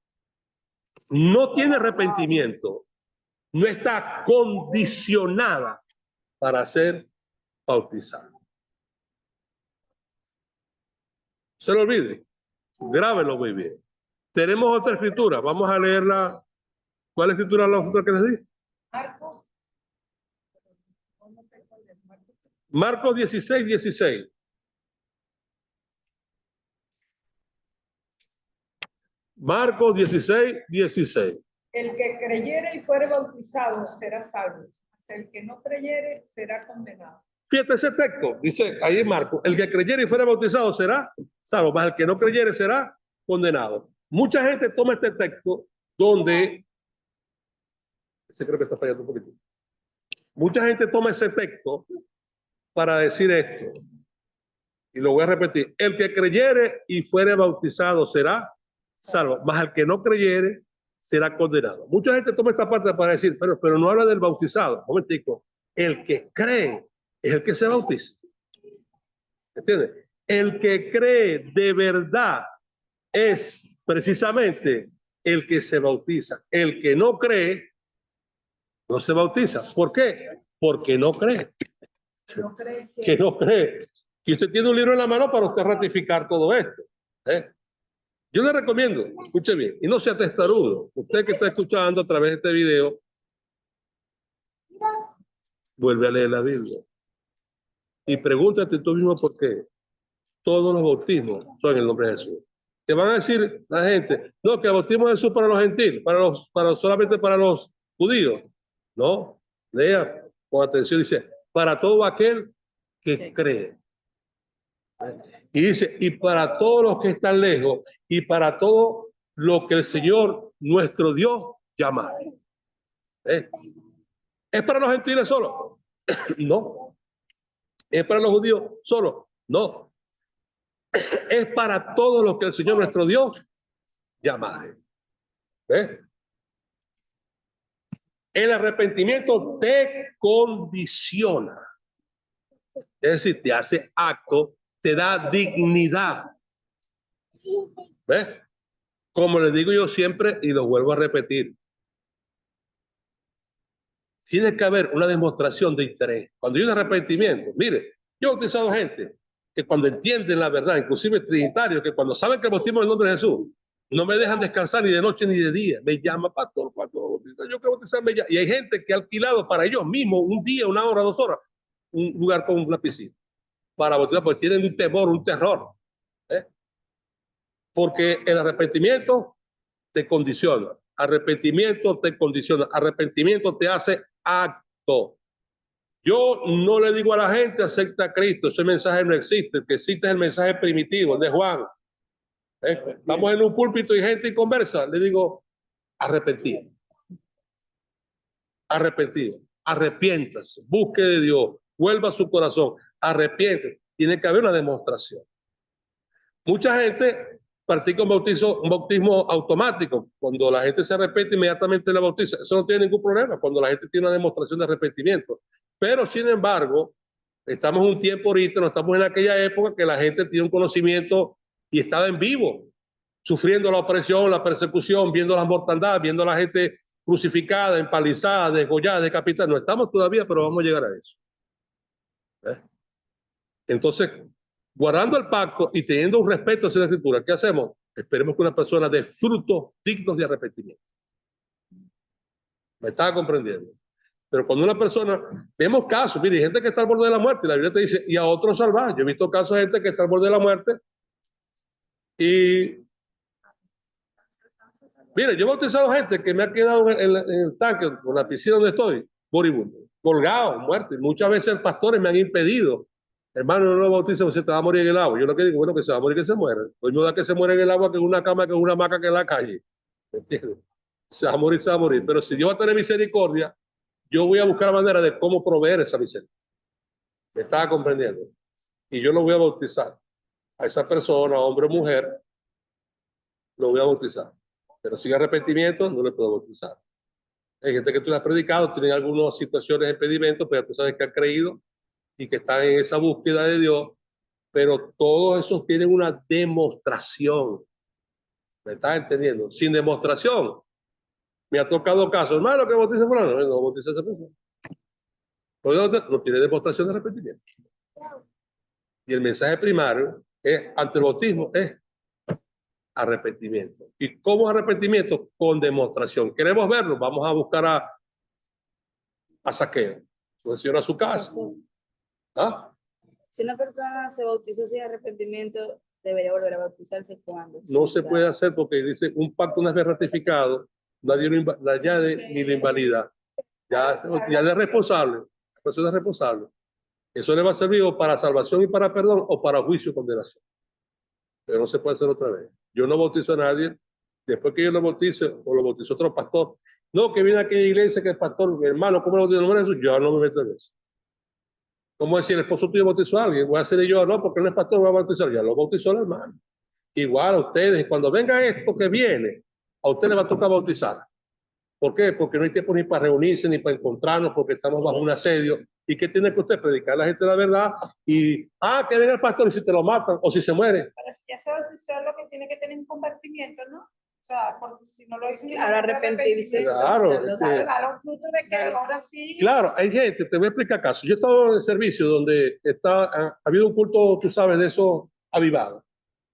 no tiene arrepentimiento, no está condicionada para ser bautizada. Se lo olvide, grábelo muy bien. Tenemos otra escritura, vamos a leerla. ¿Cuál escritura es la otra que les di? Marcos 16:16. Marcos 16:16. El que creyere y fuere bautizado será salvo. El que no creyere será condenado. Fíjate ese texto, dice ahí en Marcos, el que creyere y fuera bautizado será salvo, mas el que no creyere será condenado. Mucha gente toma este texto donde, ese creo que está fallando un poquito. Mucha gente toma ese texto para decir esto, y lo voy a repetir, el que creyere y fuere bautizado será salvo, mas el que no creyere será condenado. Mucha gente toma esta parte para decir, pero no habla del bautizado. Un momentico, el que cree es el que se bautiza. ¿Entiendes? El que cree de verdad es precisamente el que se bautiza. El que no cree no se bautiza. ¿Por qué? Porque no cree. No cree Que no cree. Y usted tiene un libro en la mano para usted ratificar todo esto. Yo le recomiendo, escuche bien, y no sea testarudo. Usted que está escuchando a través de este video, vuelve a leer la Biblia. Y pregúntate tú mismo por qué todos los bautismos son en el nombre de Jesús. Te van a decir la gente, no, que el bautismo de Jesús para los gentiles, solamente para los judíos. No, lea con atención, dice, para todo aquel que cree. Y dice, y para todos los que están lejos, y para todo lo que el Señor, nuestro Dios, llama. ¿Es para los gentiles solo? No. ¿Es para los judíos solo? No. Es para todos los que el Señor, nuestro Dios, llama. El arrepentimiento te condiciona. Es decir, te hace acto, te da dignidad. ¿Ves? Como les digo yo siempre y lo vuelvo a repetir. Tiene que haber una demostración de interés. Cuando hay un arrepentimiento, mire, yo he bautizado gente que cuando entienden la verdad, inclusive trinitarios, que cuando saben que bautismo en el nombre de Jesús, no me dejan descansar ni de noche ni de día. Me llama, pastor, cuando yo quiero bautizarme ya. Y hay gente que ha alquilado para ellos mismos un día, 1 hora, 2 horas, un lugar con una piscina para bautizar, porque tienen un temor, un terror. Porque el arrepentimiento te condiciona. Arrepentimiento te condiciona. Arrepentimiento te hace acto. Yo no le digo a la gente acepta a Cristo. Ese mensaje no existe. El que existe es el mensaje primitivo, el de Juan. Estamos en un púlpito y gente y conversa. Le digo, arrepentido. Arrepentido. Arrepiéntase. Busque de Dios. Vuelva a su corazón. Arrepiéntase. Tiene que haber una demostración. Mucha gente practica un bautismo automático. Cuando la gente se arrepiente, inmediatamente la bautiza. Eso no tiene ningún problema cuando la gente tiene una demostración de arrepentimiento. Pero, sin embargo, estamos en un tiempo ahorita, no estamos en aquella época que la gente tiene un conocimiento y estaba en vivo, sufriendo la opresión, la persecución, viendo la mortandad, viendo a la gente crucificada, empalizada, degollada, decapitada. No estamos todavía, pero vamos a llegar a eso. Entonces, guardando el pacto y teniendo un respeto hacia la Escritura, ¿qué hacemos? Esperemos que una persona dé frutos dignos de arrepentimiento. ¿Me está comprendiendo? Pero cuando una persona, vemos casos, mire, hay gente que está al borde de la muerte, la Biblia te dice, y a otros salvar. Yo he visto casos de gente que está al borde de la muerte y, mire, yo he bautizado gente que me ha quedado en el tanque, en la piscina donde estoy, moribundo, colgado, muerto, y muchas veces pastores me han impedido. Hermano, no lo bautice, usted te va a morir en el agua. Yo lo que digo, bueno, que se va a morir, que se muera. Pues no da que se muera en el agua, que en una cama, que en una hamaca, que en la calle. ¿Me entiendes? Se va a morir, se va a morir. Pero si Dios va a tener misericordia, yo voy a buscar la manera de cómo proveer esa misericordia. ¿Me estaba comprendiendo? Y yo lo voy a bautizar. A esa persona, hombre o mujer, lo voy a bautizar. Pero sin arrepentimiento, no le puedo bautizar. Hay gente que tú le has predicado, tienen algunas situaciones, impedimentos, pero tú sabes que han creído y que están en esa búsqueda de Dios, pero todos esos tienen una demostración. ¿Me estás entendiendo? Sin demostración. Me ha tocado casos, hermano, que bautiza fulano, no bautiza a esa persona. No tiene demostración de arrepentimiento. Y el mensaje primario es, ante el bautismo, es arrepentimiento. ¿Y cómo arrepentimiento? Con demostración. ¿Queremos verlo? Vamos a buscar a Zaqueo. Su señor a su casa. ¿Ah? Si una persona se bautizó sin arrepentimiento, debería volver a bautizarse cuando. No se puede hacer porque dice un pacto una vez ratificado, nadie lo añade ni lo invalida. Ya es responsable. La persona es responsable. Eso le va a servir o para salvación y para perdón o para juicio y condenación. Pero no se puede hacer otra vez. Yo no bautizo a nadie. Después que yo lo bautice o lo bautizo otro pastor. No, que viene a aquella iglesia que el pastor, mi hermano, ¿cómo lo bautizo? No, Jesús, yo no me meto en eso. ¿Cómo decir, el esposo tuyo bautizó a alguien? Voy a hacer yo, no, porque no es pastor, voy a bautizar. Ya lo bautizó el hermano. Igual a ustedes, cuando venga esto que viene, a usted le va a tocar bautizar. ¿Por qué? Porque no hay tiempo ni para reunirse, ni para encontrarnos, porque estamos bajo un asedio. ¿Y qué tiene que usted? Predicar a la gente la verdad. Y, que venga el pastor y si te lo matan o si se muere. Pero si ya se bautizó, lo que tiene que tener un convertimiento, ¿no? O sea, porque si no lo hizo... Claro, arrepentirse. Claro. Claro, dar un fruto de que ahora sí... Claro, hay gente, te voy a explicar caso. Yo he estado en servicio donde ha habido un culto, tú sabes, de esos avivados.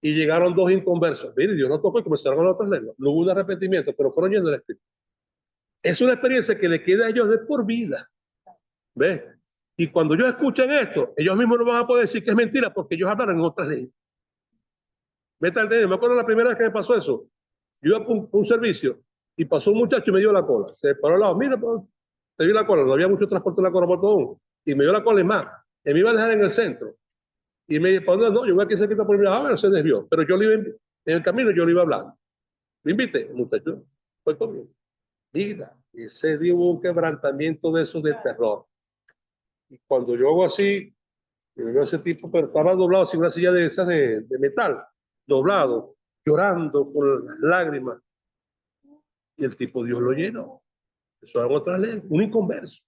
Y llegaron dos inconversos. Mire, Dios no tocó y comenzaron a hablar otras lenguas. No hubo un arrepentimiento, pero fueron llenos del Espíritu. Es una experiencia que le queda a ellos de por vida. ¿Ves? Y cuando ellos escuchan esto, ellos mismos no van a poder decir que es mentira porque ellos hablan en otras lenguas. Me acuerdo la primera vez que me pasó eso. Yo iba a un servicio y pasó un muchacho y me dio la cola. Se paró al lado. Mira, pues, te dio la cola. No había mucho transporte en la cola por todo uno. Y me dio la cola y más. Y me iba a dejar en el centro. Y me dijo, no, yo voy aquí cerquita por mi lado. Bueno, se desvió. Pero yo le iba en el camino, yo le iba hablando. Me invité, muchacho. Fue conmigo. Mira, ese día hubo un quebrantamiento de esos de terror. Y cuando yo hago así, yo veo a ese tipo, pero estaba doblado sin una silla de esas de metal, doblado, llorando con las lágrimas. Y el tipo, Dios lo llenó. Eso era otra ley, un inconverso.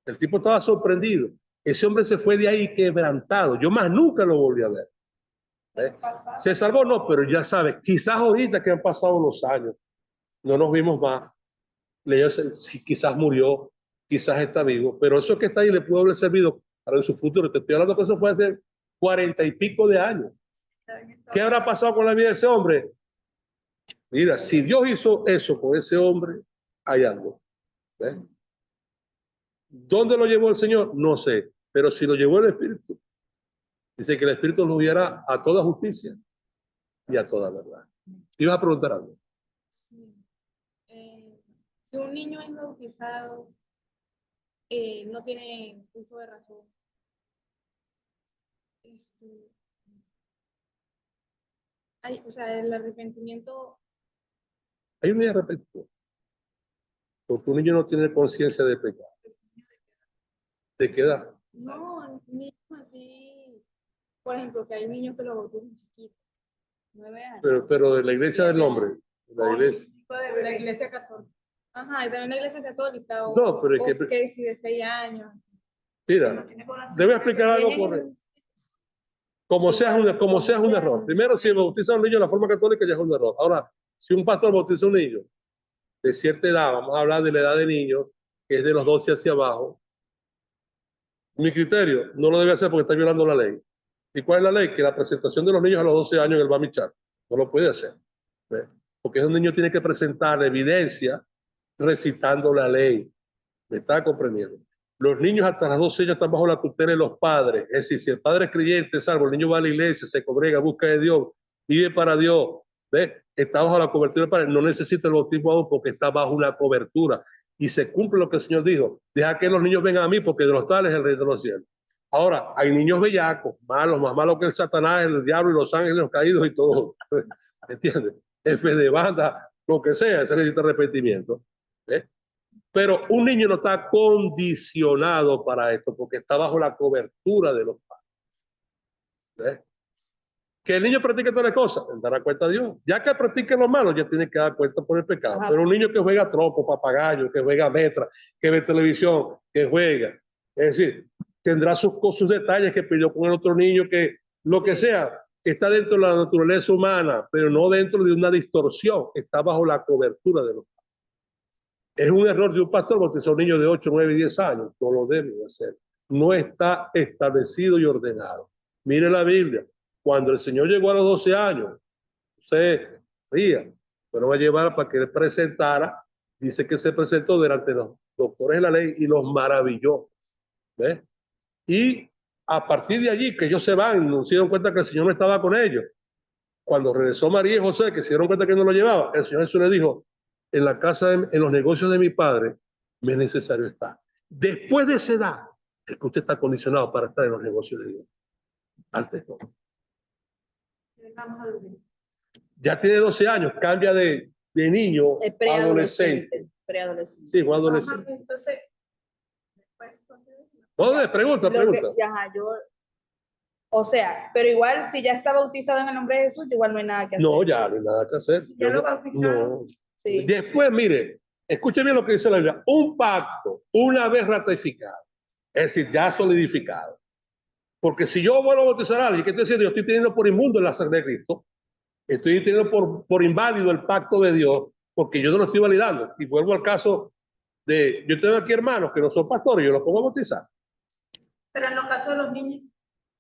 El tipo estaba sorprendido. Ese hombre se fue de ahí quebrantado. Yo más nunca lo volví a ver. Se salvó, no, pero ya sabes, quizás ahorita que han pasado los años, no nos vimos más. Quizás murió, quizás está vivo, pero eso que está ahí le pudo haber servido para en su futuro. Te estoy hablando que eso fue hace 40 y pico de años. ¿Qué habrá pasado con la vida de ese hombre? Mira, si Dios hizo eso con ese hombre, hay algo. ¿Ves? ¿Dónde lo llevó el Señor? No sé, pero si lo llevó el Espíritu, dice que el Espíritu lo guiará a toda justicia y a toda verdad. ¿Ibas a preguntar algo? Sí. Si un niño es bautizado, no tiene uso de razón. O sea, el arrepentimiento. Hay un arrepentimiento. Porque un niño no tiene conciencia de pecado. ¿De qué edad? No, niños así, por ejemplo, que hay niños que lo bautizan chiquitos, 9 años. Pero de la iglesia del nombre. La iglesia. De la iglesia católica. Ajá, y también la iglesia católica. No, pero es que si de 6 años. Mira, debe explicar algo correcto. Como sea un error. Primero, si bautiza a un niño de la forma católica, ya es un error. Ahora, si un pastor bautiza a un niño de cierta edad, vamos a hablar de la edad de niño, que es de los 12 hacia abajo, mi criterio, no lo debe hacer porque está violando la ley. ¿Y cuál es la ley? Que la presentación de los niños a los 12 años en el Bamichar. No lo puede hacer. ¿Ves? Porque un niño tiene que presentar evidencia recitando la ley. ¿Me está comprendiendo? Los niños hasta los 12 años están bajo la tutela de los padres. Es decir, si el padre es creyente, salvo, el niño va a la iglesia, se congrega, busca de Dios, vive para Dios, ¿ves? Está bajo la cobertura del padre, no necesita el bautismo aún porque está bajo una cobertura. Y se cumple lo que el Señor dijo. Deja que los niños vengan a mí porque de los tales es el reino de los cielos. Ahora, hay niños bellacos, malos, más malos que el Satanás, el diablo y los ángeles, los caídos y todo. ¿Me entiendes? F de banda, lo que sea, se necesita arrepentimiento. ¿Ves? Pero un niño no está condicionado para esto porque está bajo la cobertura de los padres. ¿Ves? Que el niño practique todas las cosas, él dará cuenta a Dios. Ya que practique lo malo, ya tiene que dar cuenta por el pecado. Pero un niño que juega tropo, papagayo, que juega metra, que ve televisión, que juega, es decir, tendrá sus detalles que pidió con el otro niño, que lo que sea, está dentro de la naturaleza humana, pero no dentro de una distorsión, está bajo la cobertura de los padres. Es un error de un pastor bautizar a un niño de 8, 9 y 10 años, no lo debe hacer. No está establecido y ordenado. Mire la Biblia. Cuando el Señor llegó a los 12 años, se ría, fueron a llevar para que él presentara, dice que se presentó delante de los doctores de la ley y los maravilló. ¿Ves? Y a partir de allí, que ellos se van, no se dieron cuenta que el Señor no estaba con ellos. Cuando regresó María y José, que se dieron cuenta que no lo llevaba, el Señor Jesús le dijo, en la casa, en los negocios de mi padre, me es necesario estar. Después de esa edad, es que usted está condicionado para estar en los negocios de Dios. Antes no. Vamos a ver. Ya tiene 12 años, cambia de niño Es a adolescente. preadolescente. Sí, un Vamos a adolescente. ver, entonces, después, No, pregunta. O sea, pero igual si ya está bautizado en el nombre de Jesús, igual no hay nada que hacer. No, ya no hay nada que hacer. Si ya lo bautizaron. No. Sí. Después, mire, escuche bien lo que dice la Biblia. Un pacto, una vez ratificado, es decir, ya solidificado. Porque si yo vuelvo a bautizar a alguien, ¿qué estoy diciendo? Yo estoy teniendo por inmundo la sangre de Cristo. Estoy teniendo por inválido el pacto de Dios, porque yo no lo estoy validando. Y vuelvo al caso de, yo tengo aquí hermanos que no son pastores, yo los pongo a bautizar. Pero en los casos de los niños,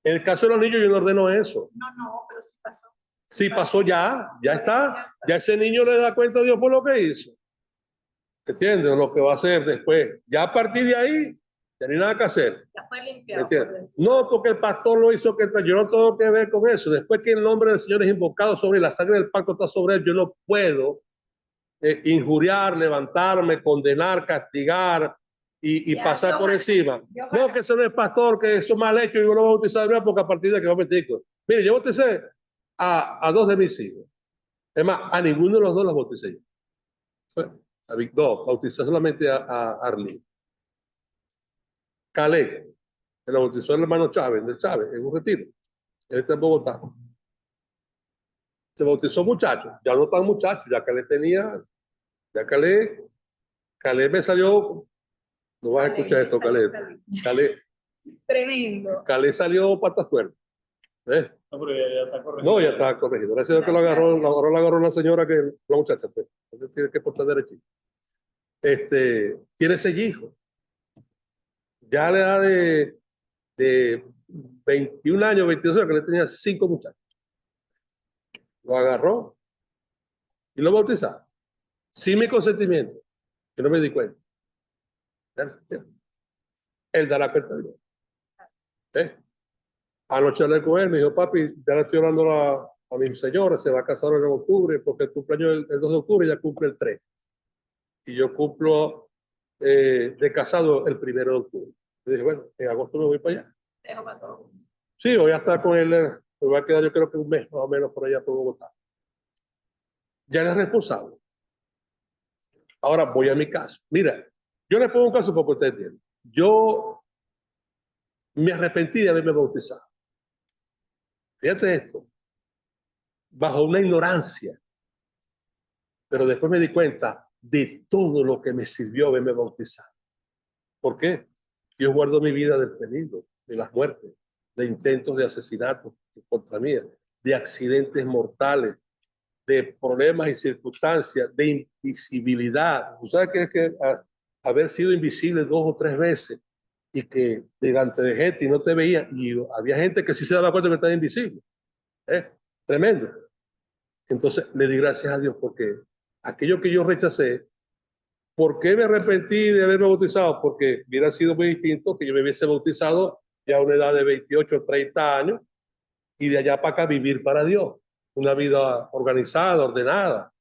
En el caso de los niños, yo no ordeno eso. no, pero sí pasó. Sí pasó ya está. Ya ese niño le da cuenta a Dios por lo que hizo. ¿Entiendes? Lo que va a hacer después. Ya a partir de ahí, ya no hay nada que hacer. Ya fue limpiado. ¿Entiendes? No, porque el pastor lo hizo, que yo no tengo que ver con eso. Después que el nombre del Señor es invocado sobre él, la sangre del pacto está sobre él, yo no puedo injuriar, levantarme, condenar, castigar y Ya, pasar por encima. yo No, que eso no es pastor, que eso es mal hecho y yo no voy a bautizar de nuevo porque a partir de que va a meter. Mire, yo bauticé a 2 de mis hijos. Es más, a ninguno de los 2 los bauticé yo. No, bauticé solamente a Arlene. Calé, que lo bautizó el hermano Chávez, del Chávez, en un retiro. Él está en Bogotá. Se bautizó muchacho, ya no tan muchacho, ya Calé tenía, ya Calé me salió, no vas a escuchar esto, Calé Tremendo. salió patas fuertes. ¿Eh? No, pero ya está corregido. No, ya está corregido. Gracias a Dios que lo agarró una señora que, la muchacha, pues, tiene que portar derechito. Tiene 6 hijos. Ya a la edad de 21 años, 22 años, que le tenía 5 muchachos. Lo agarró y lo bautizó. Sin mi consentimiento, que no me di cuenta. Él dará cuenta de Dios. Anoche hablé con él, me dijo, papi, ya le estoy hablando a mi señora, se va a casar en octubre, porque el cumpleaños el 2 de octubre ya cumple el 3. Y yo cumplo de casado el 1 de octubre. Le dije, bueno, en agosto me voy para allá. Dejo para todo. Sí, voy a estar con él, me voy a quedar yo creo que un mes más o menos por allá por Bogotá. Ya él es responsable. Ahora voy a mi caso. Mira, yo le pongo un caso porque usted entiende. Yo me arrepentí de haberme bautizado. Fíjate esto. Bajo una ignorancia. Pero después me di cuenta de todo lo que me sirvió haberme bautizado. ¿Por qué? Dios guardó mi vida del peligro, de las muertes, de intentos de asesinato contra mí, de accidentes mortales, de problemas y circunstancias, de invisibilidad. ¿Tú sabes qué es que haber sido invisible 2 o 3 veces y que delante de gente y no te veía? Y había gente que sí se daba cuenta que estaba invisible. Tremendo. Entonces le di gracias a Dios porque aquello que yo rechacé, ¿por qué me arrepentí de haberme bautizado? Porque hubiera sido muy distinto que yo me hubiese bautizado ya a una edad de 28 o 30 años y de allá para acá vivir para Dios. Una vida organizada, ordenada.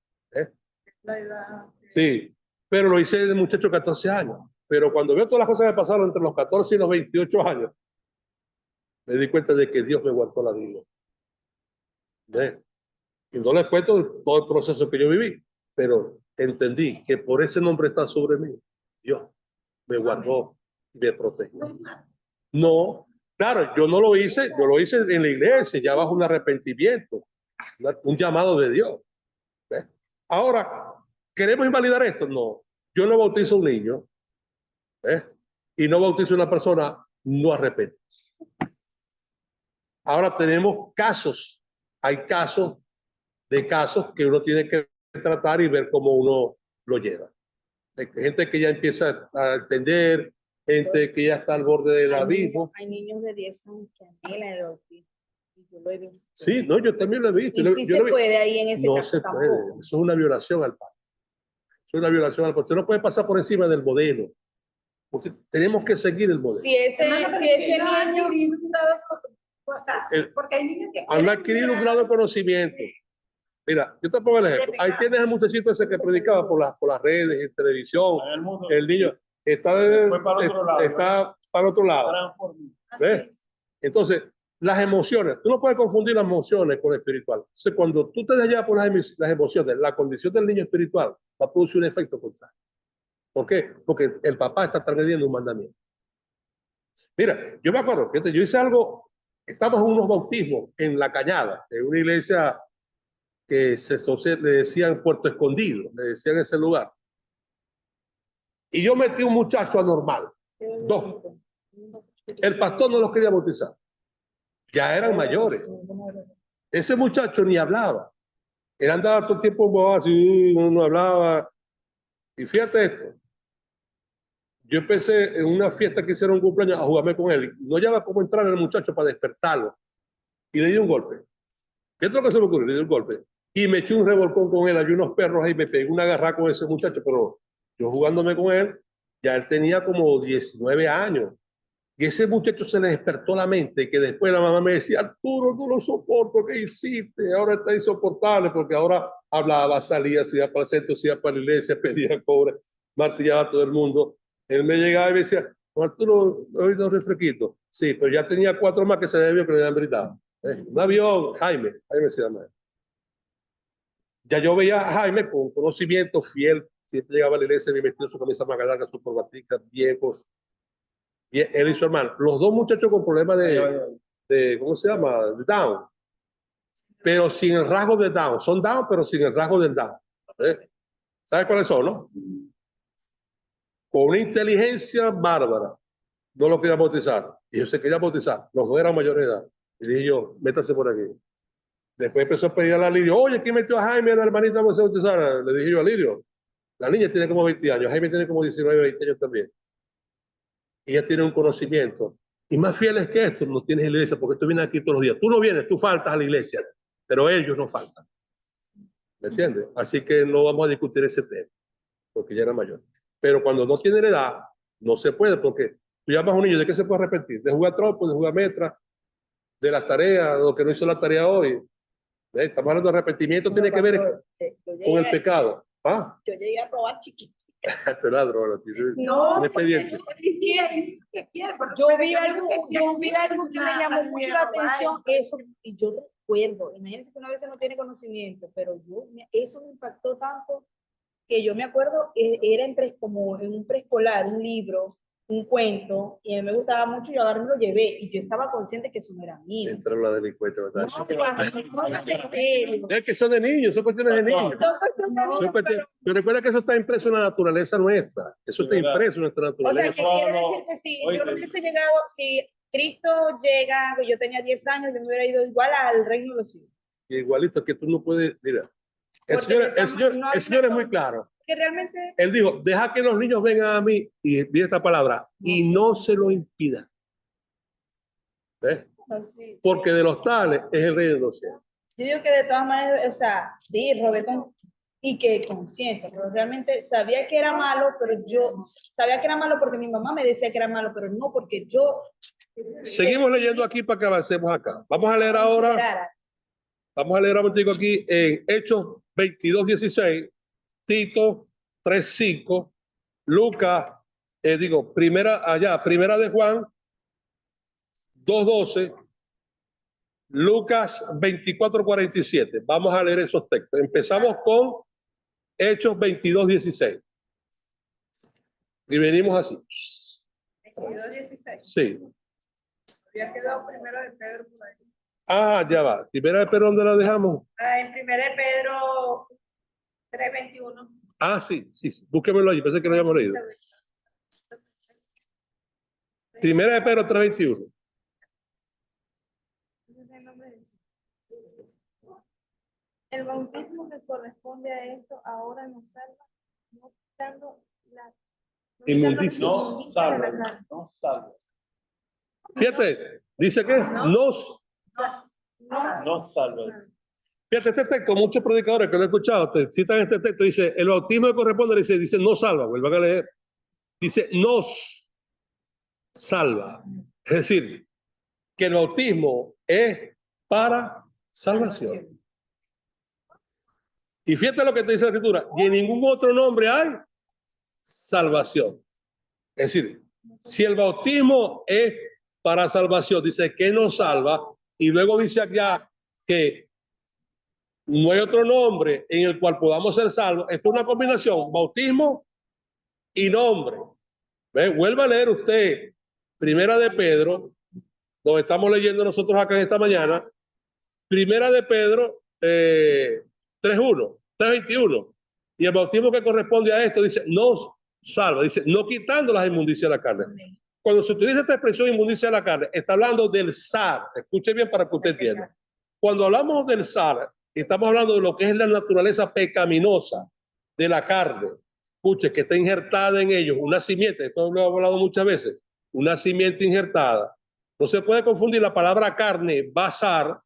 Sí, pero lo hice de muchacho 14 años. Pero cuando veo todas las cosas que pasaron entre los 14 y los 28 años, me di cuenta de que Dios me guardó la vida. Y no les cuento todo el proceso que yo viví, pero entendí que por ese nombre está sobre mí. Dios me guardó y me protegió. No, claro, yo no lo hice, yo lo hice en la iglesia, ya bajo un arrepentimiento, un llamado de Dios. ¿Ves? Ahora, ¿queremos invalidar esto? No, yo no bautizo a un niño, ¿ves? Y no bautizo a una persona no arrepentida. Ahora tenemos casos, hay casos que uno tiene que tratar y ver cómo uno lo lleva. Hay gente que ya empieza a entender, gente que ya está al borde del abismo. Hay niños de 10 años que anhelan el bautismo. Y yo lo he visto. Sí, no, yo también lo he visto. Y sí se puede ahí en ese no caso se puede. tampoco. Eso es una violación al pacto. Eso es una violación al pacto. Usted no puede pasar por encima del modelo. Porque tenemos que seguir el modelo. Si ese niño porque hay niños que han adquirido un grado de conocimiento. Mira, yo te pongo el ejemplo. Ahí tienes el muchachito ese que predicaba por las redes, en televisión. El niño está para el otro lado. Transformó. Así ¿Ves? es. Entonces, las emociones, tú no puedes confundir las emociones con lo espiritual. Entonces, cuando tú te dejas llevar por las emociones, la condición del niño espiritual va a producir un efecto contrario. ¿Por qué? Porque el papá está transgrediendo un mandamiento. Mira, yo me acuerdo, fíjate, yo hice algo, estamos en unos bautismos en La Cañada, en una iglesia que le decían Puerto Escondido, le decían ese lugar. Y yo metí un muchacho anormal, dos. El pastor no los quería bautizar. Ya eran mayores. Ese muchacho ni hablaba. Él andaba todo el tiempo así, no hablaba. Y fíjate esto. Yo empecé en una fiesta que hicieron un cumpleaños a jugarme con él. No llevaba cómo entrar al muchacho para despertarlo. Y le di un golpe. ¿Qué es lo que se me ocurrió? Le di un golpe. Y me eché un revolcón con él. Hay unos perros ahí, me pegué una agarrada con ese muchacho. Pero yo jugándome con él, ya él tenía como 19 años. Y ese muchacho se le despertó la mente, que después la mamá me decía, Arturo, no lo soporto, ¿qué hiciste? Ahora está insoportable, porque ahora hablaba, salía, se iba para el centro, se iba para la iglesia, pedía cobre, martillaba a todo el mundo. Él me llegaba y me decía, Arturo, he oído un refresquito. Sí, pero ya tenía 4 más que se debió que le habían brindado. Un avión, Jaime se llama. Ya yo veía a Jaime con conocimiento fiel, siempre llegaba a la iglesia, me vestía su camisa más larga, su corbatica, viejos. Y él y su hermano, los dos muchachos con problemas de ¿cómo se llama? De Down. Pero sin el rasgo de Down. Son Down, pero sin el rasgo del Down. ¿Sabes cuáles son, no? Con una inteligencia bárbara. No lo quería bautizar. Y ellos se querían bautizar. Los dos eran mayores de edad. Y dije yo, métase por aquí. Después empezó a pedir a Lidio, oye, ¿quién metió a Jaime, a la hermanita, vamos a bautizar? Le dije yo a Lidio, la niña tiene como 20 años, Jaime tiene como 19, 20 años también. Y ella tiene un conocimiento. Y más fieles que esto, no tienes en la iglesia, porque tú vienes aquí todos los días. Tú no vienes, tú faltas a la iglesia, pero ellos no faltan. ¿Me entiendes? Así que no vamos a discutir ese tema, porque ya era mayor. Pero cuando no tienen edad, no se puede, porque tú llamas a un niño, ¿de qué se puede arrepentir? De jugar trompo, de jugar metra, de las tareas, de lo que no hizo la tarea hoy. Estamos hablando de arrepentimiento, tiene que ver con el pecado. ¿Ah? Yo llegué a robar chiquito. Pero la droga, No, tiene pendiente. Yo vi algo que me llamó mucho la atención, eso, y yo recuerdo, imagínate que una vez no tiene conocimiento, pero eso me impactó tanto que yo me acuerdo, era como en un preescolar, un libro, un cuento, y a mí me gustaba mucho, yo agarré y lo llevé, y yo estaba consciente que eso no era mío. Entraron la delincuente, ¿verdad? No, Es que son de niños, son cuestiones de niños. Pero recuerda que eso está impreso en la naturaleza nuestra. Eso está impreso en nuestra O sea, naturaleza. que quiere decir que si yo no hubiese llegado, si Cristo llega, yo tenía 10 años, yo me hubiera ido igual al reino de los cielos. Igualito que tú no puedes, mira. El Porque Señor es muy claro. Que realmente Él dijo, deja que los niños vengan a mí, y vi esta palabra, y no se lo impidan. ¿Ves? sí. Porque de los tales es el reino de los cielos. Yo digo que de todas maneras, o sea, sí, robé y que conciencia, pero realmente sabía que era malo, pero yo sabía que era malo porque mi mamá me decía que era malo, pero no porque yo. Seguimos leyendo aquí para que avancemos acá. Vamos a leer ahora. Vamos a leer un momentico aquí en Hechos 22:16, Tito 3:5, Lucas, primera de Juan 2:12, Lucas 24:47. Vamos a leer esos textos. Empezamos con Hechos 22:16. Y venimos así. 22:16. Sí. Había quedado primero de Pedro por ahí. Ah, ya va. Primera de Pedro, ¿dónde la dejamos? En primero de Pedro 3:21. Ah, sí. Búsquemelo ahí. Pensé que lo habíamos leído. Primera de Pedro 3:21. El bautismo que corresponde a esto ahora nos salva, no quitando la Inmundicias. No salva, no salva. Fíjate, dice que nos. No salva. Fíjate, este texto, muchos predicadores que lo he escuchado, te citan este texto, dice, el bautismo que corresponde, dice, no salva, vuelvan a leer. Dice, nos salva. Es decir, que el bautismo es para salvación. Y fíjate lo que te dice la Escritura, y en ningún otro nombre hay salvación. Es decir, Si el bautismo es para salvación, dice que nos salva, y luego dice acá que no hay otro nombre en el cual podamos ser salvos. Esto es una combinación, bautismo y nombre. ¿Ve? Vuelva a leer usted Primera de Pedro, donde estamos leyendo nosotros acá en esta mañana. Primera de Pedro 3:1, 3:21. Y el bautismo que corresponde a esto dice, nos salva, dice, no quitando las inmundicias de la carne. Cuando se utiliza esta expresión inmundicia de la carne, está hablando del zar. Escuche bien para que usted entienda. Cuando hablamos del zar, estamos hablando de lo que es la naturaleza pecaminosa de la carne. Escuche, que está injertada en ellos, una simiente, esto lo he hablado muchas veces, una simiente injertada. No se puede confundir la palabra carne, basar,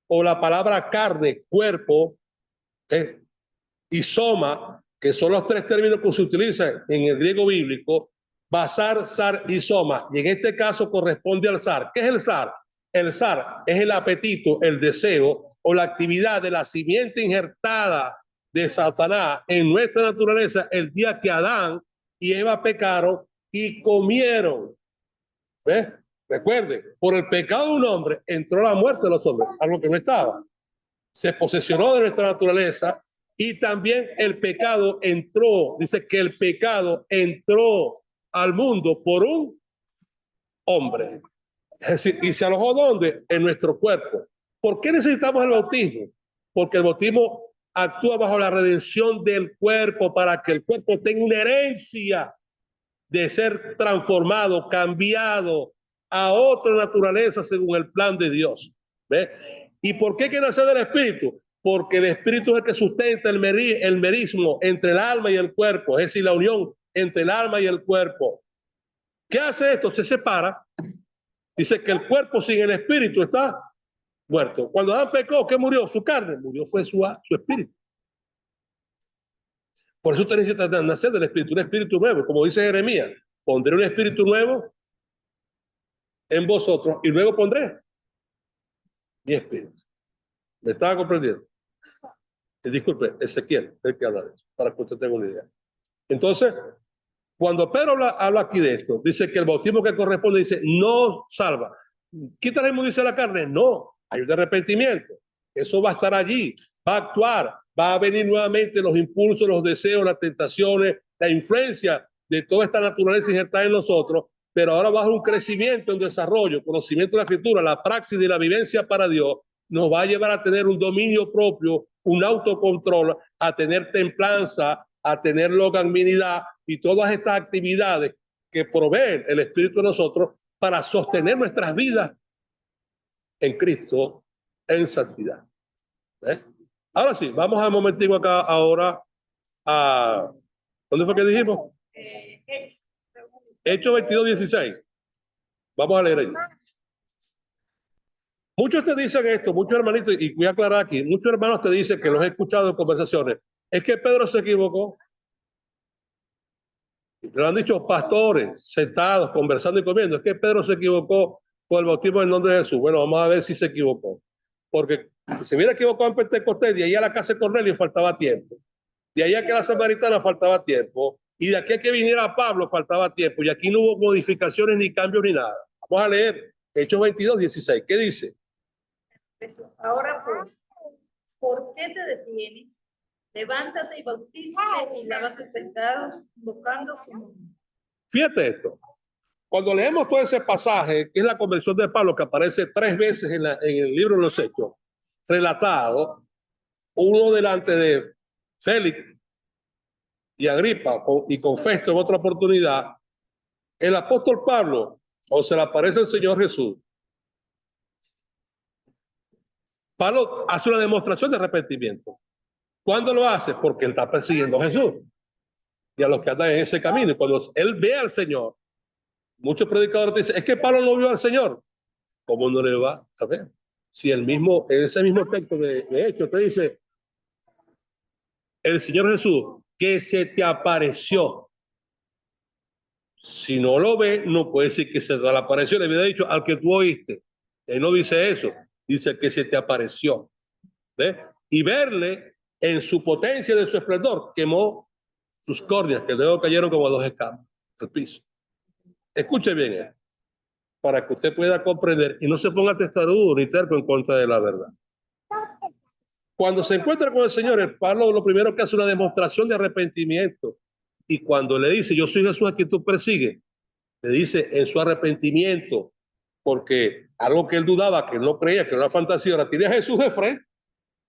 o la palabra carne, cuerpo, y soma, que son los tres términos que se utilizan en el griego bíblico, basar, zar y soma. Y en este caso corresponde al zar. ¿Qué es el zar? El zar es el apetito, el deseo o la actividad de la simiente injertada de Satanás en nuestra naturaleza el día que Adán y Eva pecaron y comieron. ¿Ves? Recuerden, por el pecado de un hombre entró la muerte de los hombres, algo que no estaba. Se posesionó de nuestra naturaleza y también el pecado entró. Dice que el pecado entró al mundo por un hombre. Es decir, y se alojó ¿dónde? En nuestro cuerpo. ¿Por qué necesitamos el bautismo? Porque el bautismo actúa bajo la redención del cuerpo para que el cuerpo tenga una herencia de ser transformado, cambiado a otra naturaleza según el plan de Dios. ¿Ves? ¿Y por qué hay que nacer del Espíritu? Porque el Espíritu es el que sustenta el merismo entre el alma y el cuerpo, es decir, la unión entre el alma y el cuerpo. ¿Qué hace esto? Se separa. Dice que el cuerpo sin el Espíritu está muerto. Cuando Adán pecó, ¿qué murió? Su carne. Murió fue su espíritu. Por eso usted necesita nacer del Espíritu, un espíritu nuevo. Como dice Jeremías, pondré un espíritu nuevo en vosotros y luego pondré mi espíritu. ¿Me estaba comprendiendo? Disculpe, Ezequiel, el que habla de eso, para que usted tenga una idea. Entonces, cuando Pedro habla aquí de esto, dice que el bautismo que corresponde, dice, no salva. ¿Quita la inmundicia de la carne? No, hay un arrepentimiento. Eso va a estar allí, va a actuar, va a venir nuevamente los impulsos, los deseos, las tentaciones, la influencia de toda esta naturaleza injertada en nosotros, pero ahora va a haber un crecimiento en desarrollo, conocimiento de la Escritura, la praxis de la vivencia para Dios, nos va a llevar a tener un dominio propio, un autocontrol, a tener templanza, a tener longanimidad y todas estas actividades que proveen el Espíritu de nosotros para sostener nuestras vidas en Cristo en santidad. ¿Ves? Ahora sí, vamos a un momentico acá ahora a... ¿Dónde fue que dijimos? Hechos 22:16. Vamos a leer ahí. Muchos te dicen esto, muchos hermanitos, y voy a aclarar aquí, muchos hermanos te dicen que los he escuchado en conversaciones, es que Pedro se equivocó. Lo han dicho pastores sentados, conversando y comiendo, es que Pedro se equivocó con el bautismo en nombre de Jesús. Bueno, vamos a ver si se equivocó. Porque si se hubiera equivocado en Pentecostés, de ahí a la casa de Cornelio faltaba tiempo. De ahí a que la samaritana faltaba tiempo. Y de aquí a que viniera Pablo faltaba tiempo. Y aquí no hubo modificaciones ni cambios ni nada. Vamos a leer Hechos 22:16. ¿Qué dice? Ahora pues, ¿por qué te detienes? Levántate y bautízate y lava tus pecados, invocando su nombre. Fíjate esto. Cuando leemos todo ese pasaje, que es la conversión de Pablo, que aparece 3 veces en el libro de los Hechos, relatado, uno delante de Félix y Agripa y con Festo en otra oportunidad, el apóstol Pablo, o se le aparece el Señor Jesús, Pablo hace una demostración de arrepentimiento. ¿Cuándo lo hace? Porque él está persiguiendo a Jesús y a los que andan en ese camino. Y cuando él ve al Señor, muchos predicadores dicen, es que Pablo no vio al Señor. ¿Cómo no le va a ver? Si el mismo, en ese mismo texto de Hechos te dice, el Señor Jesús, que se te apareció. Si no lo ve, no puede decir que se te apareció. Le había dicho al que tú oíste. Él no dice eso. Dice que se te apareció. ¿Ves? Y verle en su potencia de su esplendor, quemó sus córneas, que luego cayeron como 2 escamas al piso. Escuche bien, para que usted pueda comprender y no se ponga testarudo ni terco en contra de la verdad. Cuando se encuentra con el Señor, el Pablo lo primero que hace es una demostración de arrepentimiento. Y cuando le dice, yo soy Jesús a quien tú persigues, le dice en su arrepentimiento, porque algo que él dudaba, que él no creía, que era una fantasía, ahora tiene a Jesús de frente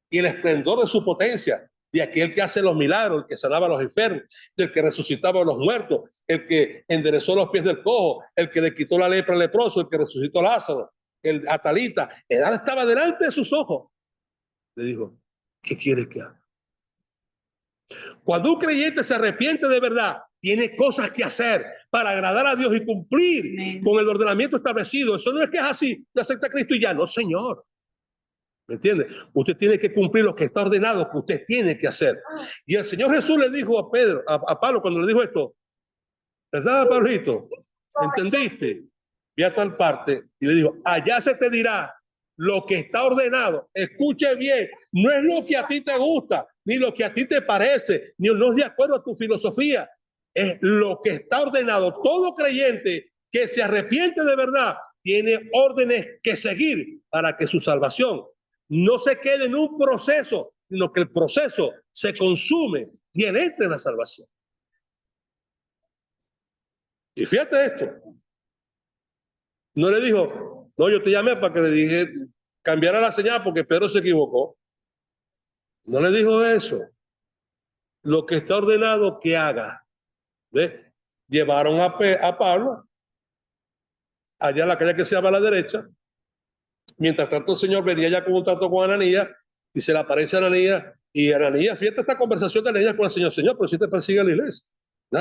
y el esplendor de su potencia, de aquel que hace los milagros, el que sanaba a los enfermos, del que resucitaba a los muertos, el que enderezó los pies del cojo, el que le quitó la lepra al leproso, el que resucitó a Lázaro, el Atalita. Él estaba delante de sus ojos. Le dijo, ¿qué quieres que haga? Cuando un creyente se arrepiente de verdad, tiene cosas que hacer para agradar a Dios y cumplir con el ordenamiento establecido. Eso no es que es así, te acepta a Cristo y ya, no, Señor. ¿Me entiende? Usted tiene que cumplir lo que está ordenado, que usted tiene que hacer. Y el Señor Jesús le dijo a Pedro, a Pablo, cuando le dijo esto, ¿verdad, Pablito? ¿Entendiste? Vi a tal parte y le dijo, allá se te dirá lo que está ordenado. Escuche bien, no es lo que a ti te gusta, ni lo que a ti te parece, ni no es de acuerdo a tu filosofía. Es lo que está ordenado. Todo creyente que se arrepiente de verdad tiene órdenes que seguir para que su salvación no se quede en un proceso, sino que el proceso se consume y él entre en la salvación. Y fíjate esto. No le dijo, no, yo te llamé para que le dije cambiara la señal porque Pedro se equivocó. No le dijo eso. Lo que está ordenado que haga. ¿Ves? Llevaron a Pablo allá a la calle que se llama a la derecha. Mientras tanto el Señor venía ya con un trato con Ananías y se le aparece a Ananías. Y Ananías, fíjate esta conversación de Ananías con el Señor. Señor, pero si te persigue la iglesia.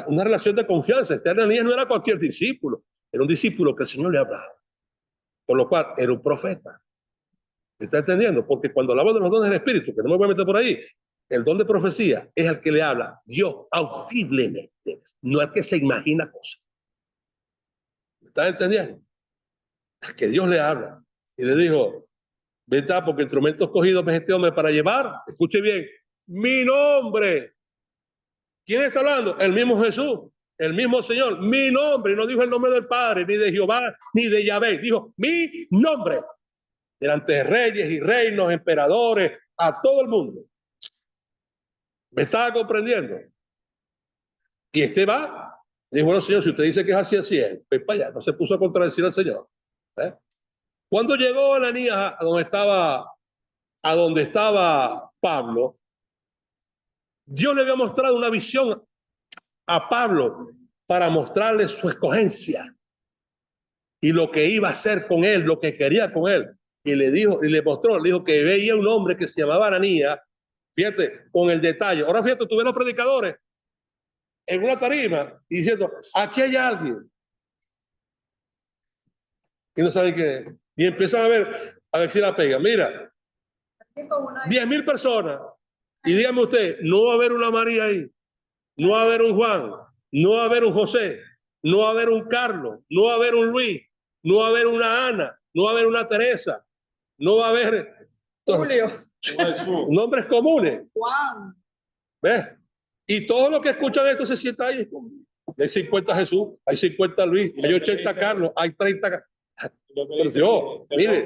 Una relación de confianza. Este Ananías no era cualquier discípulo. Era un discípulo que el Señor le hablaba. Por lo cual era un profeta. ¿Me está entendiendo? Porque cuando hablamos de los dones del Espíritu, que no me voy a meter por ahí, el don de profecía es al que le habla Dios audiblemente, no al que se imagina cosas. ¿Me está entendiendo? Al que Dios le habla. Y le dijo, vete porque instrumento escogido es este hombre para llevar, escuche bien, mi nombre. ¿Quién está hablando? El mismo Jesús, el mismo Señor, mi nombre. No dijo el nombre del Padre, ni de Jehová, ni de Yahvé. Dijo mi nombre. Delante de reyes y reinos, emperadores, a todo el mundo. ¿Me estaba comprendiendo? Y este va, dijo, bueno, Señor, si usted dice que es así, así es. Pues para allá, no se puso a contradecir al Señor. Cuando llegó Ananías a donde estaba Pablo, Dios le había mostrado una visión a Pablo para mostrarle su escogencia y lo que iba a hacer con él, lo que quería con él. Y le dijo, y le mostró, le dijo que veía un hombre que se llamaba Ananías, fíjate, con el detalle. Ahora fíjate, tú ves los predicadores en una tarima y diciendo, aquí hay alguien. Y no saben qué es. Y empiezan a ver si la pega. Mira, 10,000 personas. Y dígame usted, no va a haber una María ahí, no va a haber un Juan, no va a haber un José, no va a haber un Carlos, no va a haber un Luis, no va a haber una Ana, no va a haber una Teresa, no va a haber Julio. nombres comunes. Juan. ¿Ves? Y todos los que escuchan esto se sientan ahí. Hay 50 Jesús, hay 50 Luis, hay 80 Carlos, hay 30. Pero Dios, mire,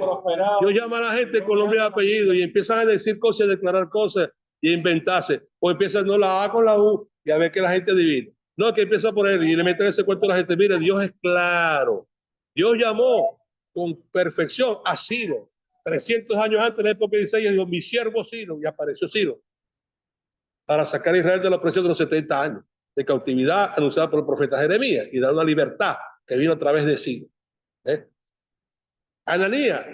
Dios llama a la gente con nombre y apellido y empiezan a decir cosas, a declarar cosas y a inventarse. O empiezan, no, la A con la U, y a ver que la gente adivina. No, que empieza por él y le meten ese cuento a la gente. Mire, Dios es claro. Dios llamó con perfección a Ciro. 300 años antes de la época de Isaías, dijo, mi siervo Ciro, y apareció Ciro para sacar a Israel de la opresión de los 70 años de cautividad anunciada por el profeta Jeremías y dar una libertad que vino a través de Ciro. Ananías,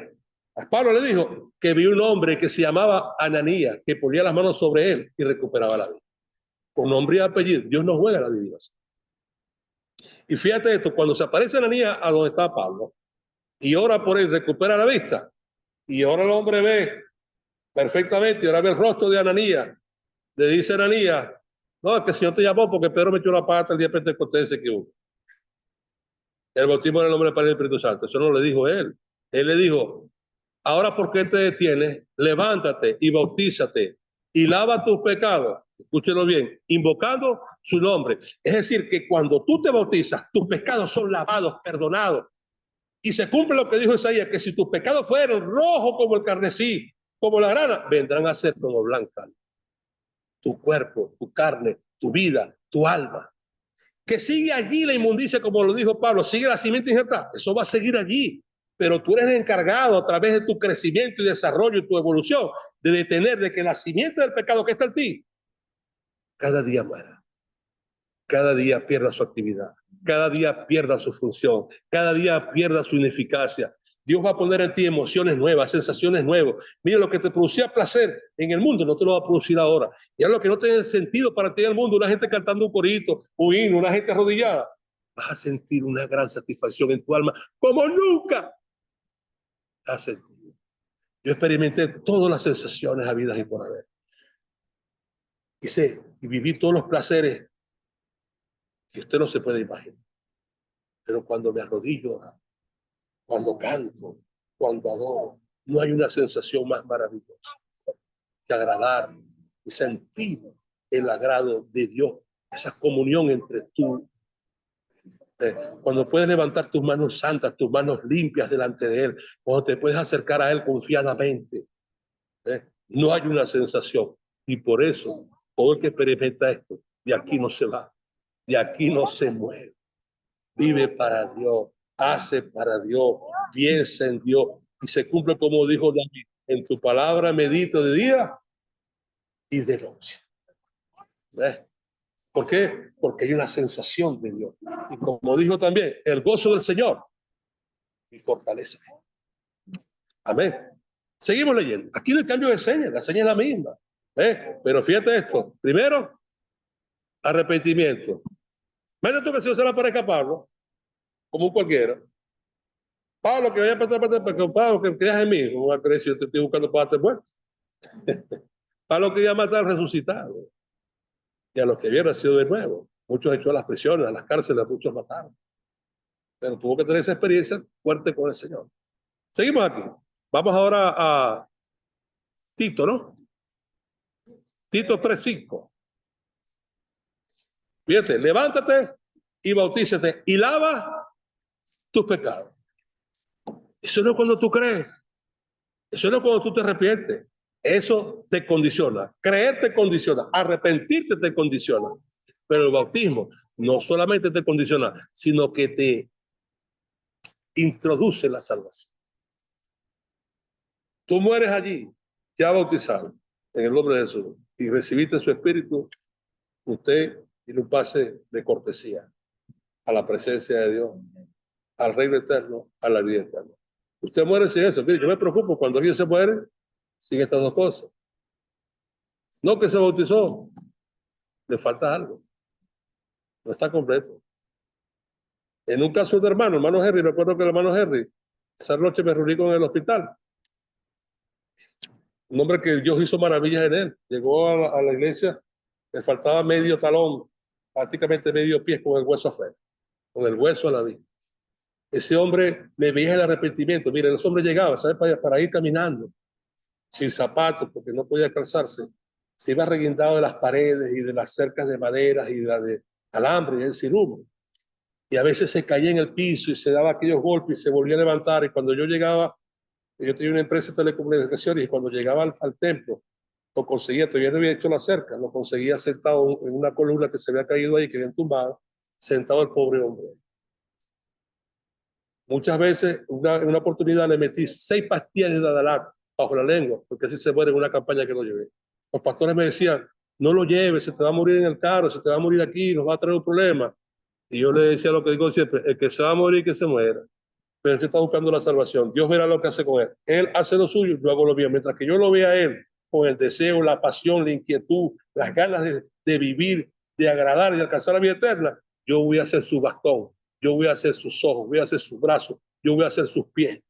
a Pablo le dijo que vio un hombre que se llamaba Ananías, que ponía las manos sobre él y recuperaba la vida. Con nombre y apellido. Dios no juega la adivinación. Y fíjate esto, cuando se aparece Ananías a donde está Pablo y ora por él, recupera la vista. Y ahora el hombre ve perfectamente, y ahora ve el rostro de Ananías. Le dice Ananías, no, es que el Señor te llamó porque Pedro metió la pata el día de Pentecostés y se equivocó. El bautismo en el nombre del Padre y del Espíritu Santo. Eso no lo dijo él. Él le dijo, ahora ¿por qué te detienes? Levántate y bautízate y lava tus pecados. Escúchelo bien, invocando su nombre. Es decir, que cuando tú te bautizas, tus pecados son lavados, perdonados. Y se cumple lo que dijo Isaías, que si tus pecados fueran rojos como el carmesí, como la grana, vendrán a ser como blanca. Tu cuerpo, tu carne, tu vida, tu alma. Que sigue allí la inmundicia, como lo dijo Pablo, sigue la simiente injertada. Eso va a seguir allí. Pero tú eres el encargado a través de tu crecimiento y desarrollo y tu evolución de detener de que la simiente del pecado que está en ti cada día muera. Cada día pierda su actividad. Cada día pierda su función. Cada día pierda su ineficacia. Dios va a poner en ti emociones nuevas, sensaciones nuevas. Mira, lo que te producía placer en el mundo no te lo va a producir ahora. Ya lo que no tiene sentido para ti en el mundo, una gente cantando un corito, un himno, una gente arrodillada, vas a sentir una gran satisfacción en tu alma como nunca has sentido. Yo experimenté todas las sensaciones habidas y por haber. Y viví todos los placeres que usted no se puede imaginar. Pero cuando me arrodillo, cuando canto, cuando adoro, no hay una sensación más maravillosa que agradar y sentir el agrado de Dios, esa comunión entre tú. Cuando puedes levantar tus manos santas, tus manos limpias delante de Él, cuando te puedes acercar a Él confiadamente, no hay una sensación. Y por eso, todo el que experimenta esto, de aquí no se va, de aquí no se mueve. Vive para Dios, hace para Dios, piensa en Dios y se cumple como dijo David, en tu palabra medito de día y de noche. ¿Ves? ¿Por qué? Porque hay una sensación de Dios. Y como dijo también, el gozo del Señor y fortaleza. Amén. Seguimos leyendo. Aquí no hay cambio de seña, la seña es la misma. Pero fíjate esto. Primero, arrepentimiento. Mira tú que si no se la parezca a Pablo, como un cualquiera. Pablo, que vaya a pasar, Pablo, que creas en mí, como va a creer si yo te estoy buscando para darte muerto. Pablo quería matar al resucitado. Y a los que habían nacido de nuevo. Muchos echó a las prisiones, a las cárceles, muchos mataron. Pero tuvo que tener esa experiencia fuerte con el Señor. Seguimos aquí. Vamos ahora a Tito, ¿no? Tito 3:5. Fíjate, levántate y bautízate y lava tus pecados. Eso no es cuando tú crees. Eso no es cuando tú te arrepientes. Eso te condiciona. Creer te condiciona. Arrepentirte te condiciona. Pero el bautismo no solamente te condiciona, sino que te introduce la salvación. Tú mueres allí, ya bautizado, en el nombre de Jesús, y recibiste su espíritu, usted tiene un pase de cortesía a la presencia de Dios, al reino eterno, a la vida eterna. Usted muere sin eso. Mire, yo me preocupo cuando alguien se muere sin estas dos cosas. No que se bautizó, le falta algo. No está completo. En un caso de hermano Henry, me acuerdo que el hermano Henry, esa noche me reuní con él en el hospital. Un hombre que Dios hizo maravillas en él. Llegó a la iglesia, le faltaba medio talón, prácticamente medio pie con el hueso afuera, con el hueso a la vida. Ese hombre me veía el arrepentimiento. Mire, ese hombre llegaba, ¿sabes? Para ir caminando, sin zapatos, porque no podía calzarse. Se iba reguindado de las paredes y de las cercas de maderas y de alambre y el cirumo. Y a veces se caía en el piso y se daba aquellos golpes y se volvía a levantar. Y cuando yo llegaba, yo tenía una empresa de telecomunicaciones y cuando llegaba al templo, lo conseguía, todavía no había hecho la cerca, lo conseguía sentado en una columna que se había caído ahí, que habían tumbado, sentado el pobre hombre. Muchas veces, en una oportunidad, le metí 6 pastillas de Dadalat bajo la lengua, porque así se muere en una campaña que lo llevé. Los pastores me decían, no lo lleves, se te va a morir en el carro, se te va a morir aquí, nos va a traer un problema. Y yo le decía lo que digo siempre, el que se va a morir, que se muera. Pero usted está buscando la salvación. Dios verá lo que hace con él. Él hace lo suyo, yo hago lo mío. Mientras que yo lo vea a él con el deseo, la pasión, la inquietud, las ganas de vivir, de agradar y de alcanzar la vida eterna, yo voy a ser su bastón, yo voy a ser sus ojos, voy a ser sus brazos, yo voy a ser sus pies.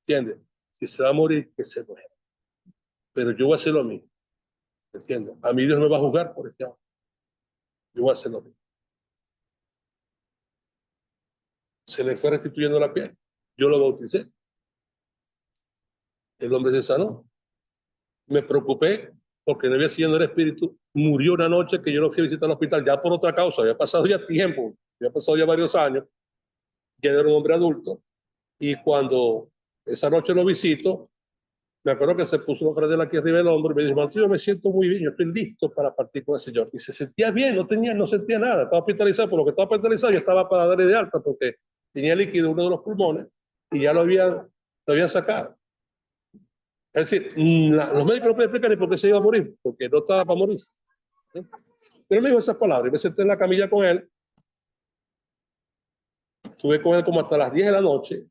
¿Entiendes? Si se va a morir, que se muera. Pero yo voy a hacer lo mismo. ¿Entiendes? A mí Dios me va a juzgar por este amor. Yo voy a hacer lo mismo. Se le fue restituyendo la piel. Yo lo bauticé. El hombre se sanó. Me preocupé porque no había sido en el espíritu, murió una noche que yo lo fui a visitar al hospital, ya por otra causa, había pasado ya tiempo, había pasado ya varios años, ya era un hombre adulto, y cuando esa noche lo visito, me acuerdo que se puso una cadena aquí arriba del hombro y me dijo, Martín, yo me siento muy bien, yo estoy listo para partir con el Señor. Y se sentía bien, no sentía nada, estaba hospitalizado, por lo que estaba hospitalizado yo estaba para darle de alta porque tenía líquido en uno de los pulmones y ya lo habían sacado. Es decir, los médicos no pueden explicar ni por qué se iba a morir, porque no estaba para morir. ¿Sí? Pero me dijo esas palabras y me senté en la camilla con él. Estuve con él como hasta las 10 de la noche.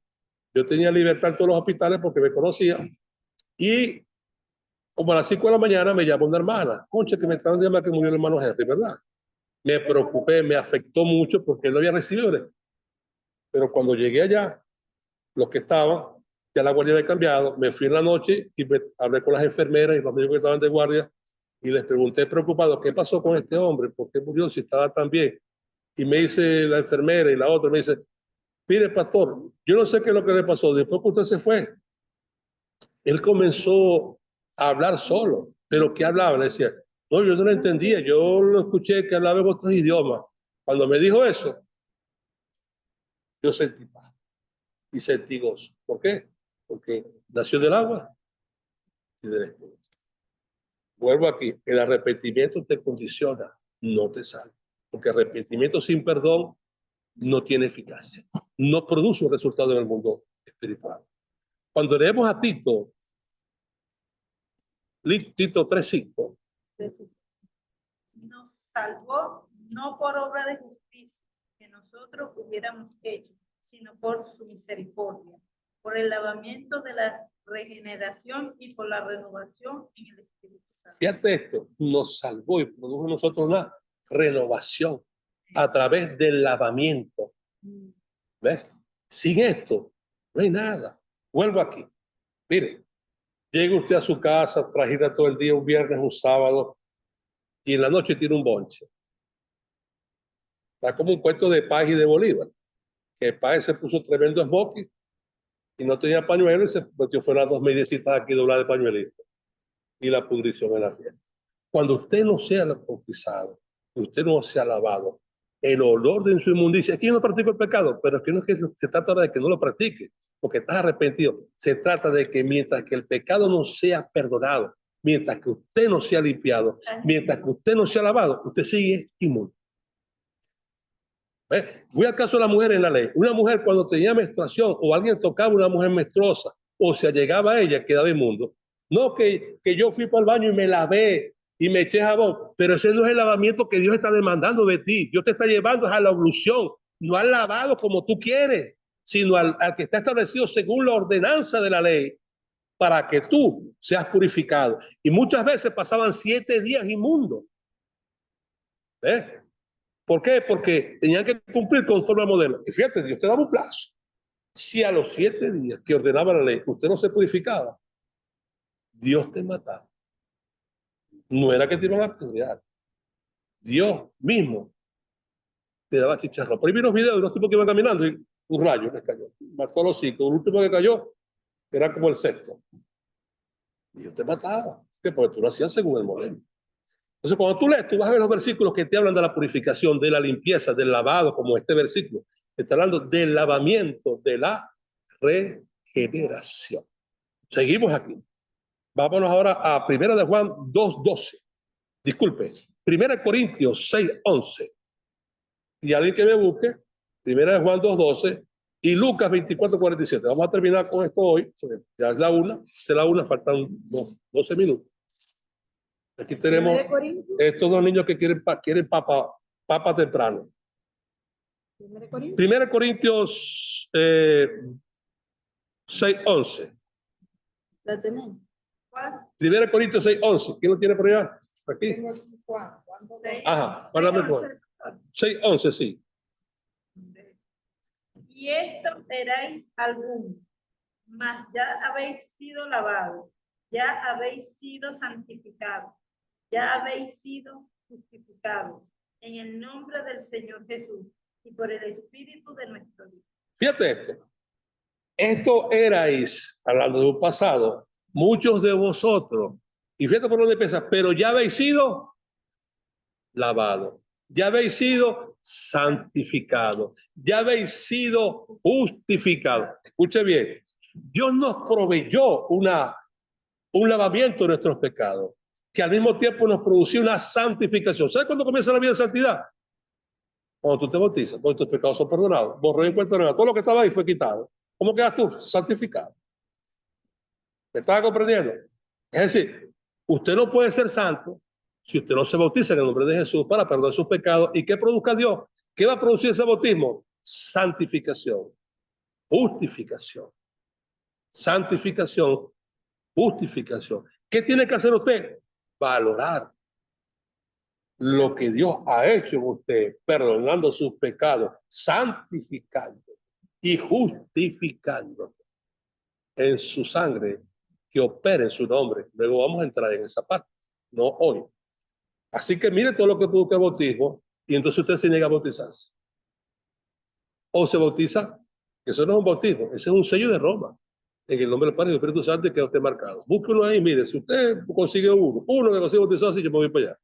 Yo tenía libertad en todos los hospitales porque me conocía. Y como a las 5 de la mañana me llamó una hermana. Concha, que me acaban de llamar que murió el hermano Henry, ¿verdad? Me preocupé, me afectó mucho porque él no había recibido. Pero cuando llegué allá, los que estaban, ya la guardia había cambiado, me fui en la noche y hablé con las enfermeras y los médicos que estaban de guardia y les pregunté preocupado, ¿qué pasó con este hombre? ¿Por qué murió si estaba tan bien? Y me dice la enfermera y la otra, me dice, mire, pastor, yo no sé qué es lo que le pasó. Después que usted se fue, él comenzó a hablar solo. ¿Pero qué hablaba? Le decía, no, yo no lo entendía. Yo lo escuché que hablaba en otros idiomas. Cuando me dijo eso, yo sentí paz y sentí gozo. ¿Por qué? Porque nació del agua y del espíritu. Vuelvo aquí, el arrepentimiento te condiciona, no te salva. Porque arrepentimiento sin perdón no tiene eficacia. No produce un resultado en el mundo espiritual. Cuando leemos a Tito 3:5. Nos salvó no por obra de justicia que nosotros hubiéramos hecho, sino por su misericordia, por el lavamiento de la regeneración y por la renovación en el Espíritu Santo. Fíjate esto, nos salvó y produjo en nosotros una renovación a través del lavamiento. ¿Ves? Sin esto no hay nada. Vuelvo aquí. Mire, llega usted a su casa, trajera todo el día, un viernes, un sábado, y en la noche tiene un bonche. Está como un cuento de Paz y de Bolívar, que Paz se puso tremendo smoking y no tenía pañuelo y se metió fuera 2 mediecitas aquí dobladas de pañuelito. Y la pudrición en la fiesta. Cuando usted no sea bautizado, usted no sea lavado, el olor de su inmundicia, aquí yo no practico el pecado, pero es que no es que se trata de que no lo practique, porque estás arrepentido. Se trata de que mientras que el pecado no sea perdonado, mientras que usted no sea limpiado, mientras que usted no sea lavado, usted sigue inmundo. Voy al caso de la mujer en la ley. Una mujer cuando tenía menstruación o alguien tocaba a una mujer menstruosa o se allegaba a ella, quedaba inmundo. No que yo fui para el baño y me lavé y me eché jabón, pero ese no es el lavamiento que Dios está demandando de ti. Dios te está llevando a la ablución, no al lavado como tú quieres, sino al que está establecido según la ordenanza de la ley para que tú seas purificado. Y muchas veces pasaban 7 días inmundos. ¿Por qué? Porque tenían que cumplir conforme al modelo. Y fíjate, Dios te daba un plazo. Si a los 7 días que ordenaba la ley usted no se purificaba, Dios te mataba. No era que te iban a apedrear. Dios mismo te daba chicharrón. Por ahí vi unos videos de unos tipos que iban caminando y un rayo les cayó. Mató a los 5. El último que cayó era como el 6º. Dios te mataba. Porque tú lo hacías según el modelo. Entonces, cuando tú lees, tú vas a ver los versículos que te hablan de la purificación, de la limpieza, del lavado, como este versículo. Está hablando del lavamiento, de la regeneración. Seguimos aquí. Vámonos ahora a 1 de Juan 2:12. Disculpe, 1 Corintios 6:11. Y alguien que me busque, 1 de Juan 2:12 y Lucas 24:47. Vamos a terminar con esto hoy. Ya es la 1, faltan 12 minutos. Aquí tenemos estos 2 niños que quieren papa temprano. 1 Corintios 6:11. ¿La tenemos? 1 Corintios 6:11. ¿Quién lo tiene por allá? Aquí. Ajá, guárdame Juan. 6:11, sí. Y esto erais algunos, mas ya habéis sido lavados, ya habéis sido santificados, ya habéis sido justificados en el nombre del Señor Jesús y por el Espíritu de nuestro Dios. Fíjate esto. Esto erais, hablando de un pasado, muchos de vosotros Y fíjate por dónde empieza, pero ya habéis sido lavado, ya habéis sido santificado, ya habéis sido justificado. Escuche bien, Dios nos proveyó un lavamiento de nuestros pecados, que al mismo tiempo nos producía una santificación. ¿Sabes cuándo comienza la vida de santidad? Cuando tú te bautizas, porque tus pecados son perdonados. Borró y cuenta nueva. Todo lo que estaba ahí fue quitado. ¿Cómo quedas tú? Santificado. ¿Me estás comprendiendo? Es decir, usted no puede ser santo si usted no se bautiza en el nombre de Jesús para perdonar sus pecados. ¿Y qué produzca Dios? ¿Qué va a producir ese bautismo? Santificación, justificación. Santificación, justificación. ¿Qué tiene que hacer usted? Valorar lo que Dios ha hecho en usted, perdonando sus pecados, santificando y justificando en su sangre que opera en su nombre. Luego vamos a entrar en esa parte, no hoy. Así que mire todo lo que produce el bautismo y entonces usted se niega a bautizarse. O se bautiza, que eso no es un bautismo, ese es un sello de Roma. En el nombre del Padre y del Espíritu Santo queda usted marcado. Busque uno ahí, mire, si usted consigue uno que consigue bautizado, así yo me voy para allá.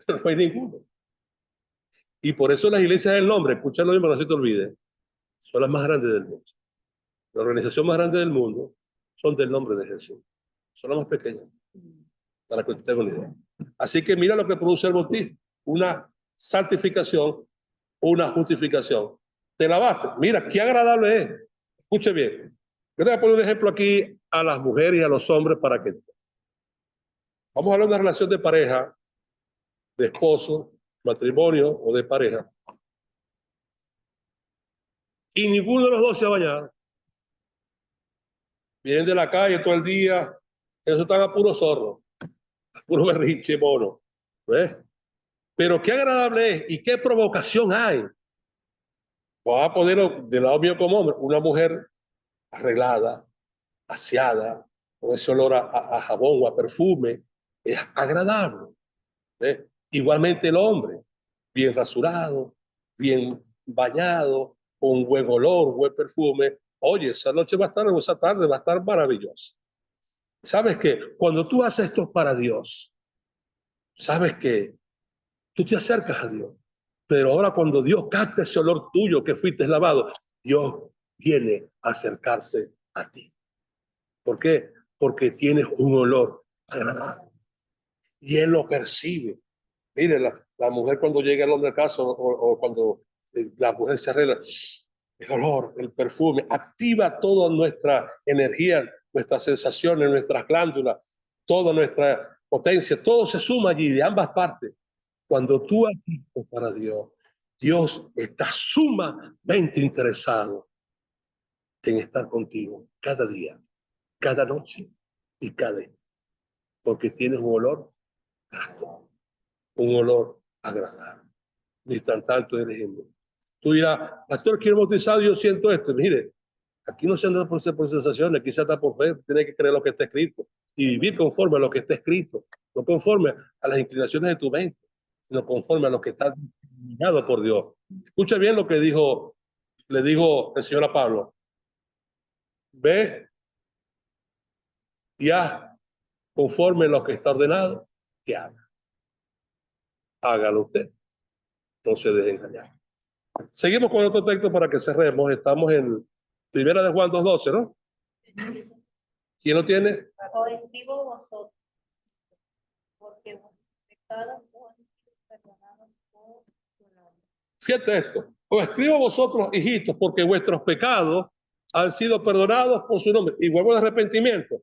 Pero no hay ninguno. Y por eso las iglesias del nombre, escúchalo bien para que no se te olvide, son las más grandes del mundo. La organización más grande del mundo son del nombre de Jesús. Son las más pequeñas, para que usted tenga una idea. Así que mira lo que produce el bautismo. Una santificación, una justificación. Te lavaste. Mira, qué agradable es. Escuche bien. Yo le voy a poner un ejemplo aquí a las mujeres y a los hombres para que... Vamos a hablar de una relación de pareja, de esposo, matrimonio o de pareja. Y ninguno de los dos se ha bañado. Vienen de la calle todo el día, eso están a puro zorro, a puro berrinche mono. ¿Ves? Pero qué agradable es y qué provocación hay. Voy a ponerlo del lado mío como hombre, una mujer arreglada, aseada, con ese olor a jabón o a perfume, es agradable. ¿Ves? Igualmente el hombre, bien rasurado, bien bañado, con buen olor, buen perfume. Oye, esa noche va a estar, o esa tarde va a estar maravillosa. ¿Sabes qué? Cuando tú haces esto para Dios, ¿sabes qué? Tú te acercas a Dios. Pero ahora cuando Dios capta ese olor tuyo que fuiste lavado, Dios viene a acercarse a ti. ¿Por qué? Porque tienes un olor agradable. Y Él lo percibe. Mire, la mujer cuando llega al hombre a casa o cuando la mujer se arregla, el olor, el perfume, activa toda nuestra energía, nuestras sensaciones, nuestras glándulas, toda nuestra potencia, todo se suma allí de ambas partes. Cuando tú haces para Dios, Dios está sumamente interesado en estar contigo cada día, cada noche y cada día, porque tienes un olor grato, un olor agradable. Ni tan tanto eres en mí. Tú dirás, pastor, quiero bautizado, yo siento esto. Mire, aquí no se anda por sensaciones, aquí se anda por fe, tiene que creer lo que está escrito y vivir conforme a lo que está escrito, no conforme a las inclinaciones de tu mente, sino conforme a lo que está determinado por Dios. Escucha bien lo que le dijo el Señor a Pablo. Ve y haz conforme a lo que está ordenado, que haga. Hágalo usted. No se deje engañar. Seguimos con otro texto para que cerremos. Estamos en Primera de Juan 2:12, ¿no? ¿Quién lo tiene? Os escribo vosotros, porque vuestros pecados os han sido perdonados por su nombre. Fíjate esto. Os escribo a vosotros, hijitos, porque vuestros pecados han sido perdonados por su nombre. Y vuelvo al arrepentimiento.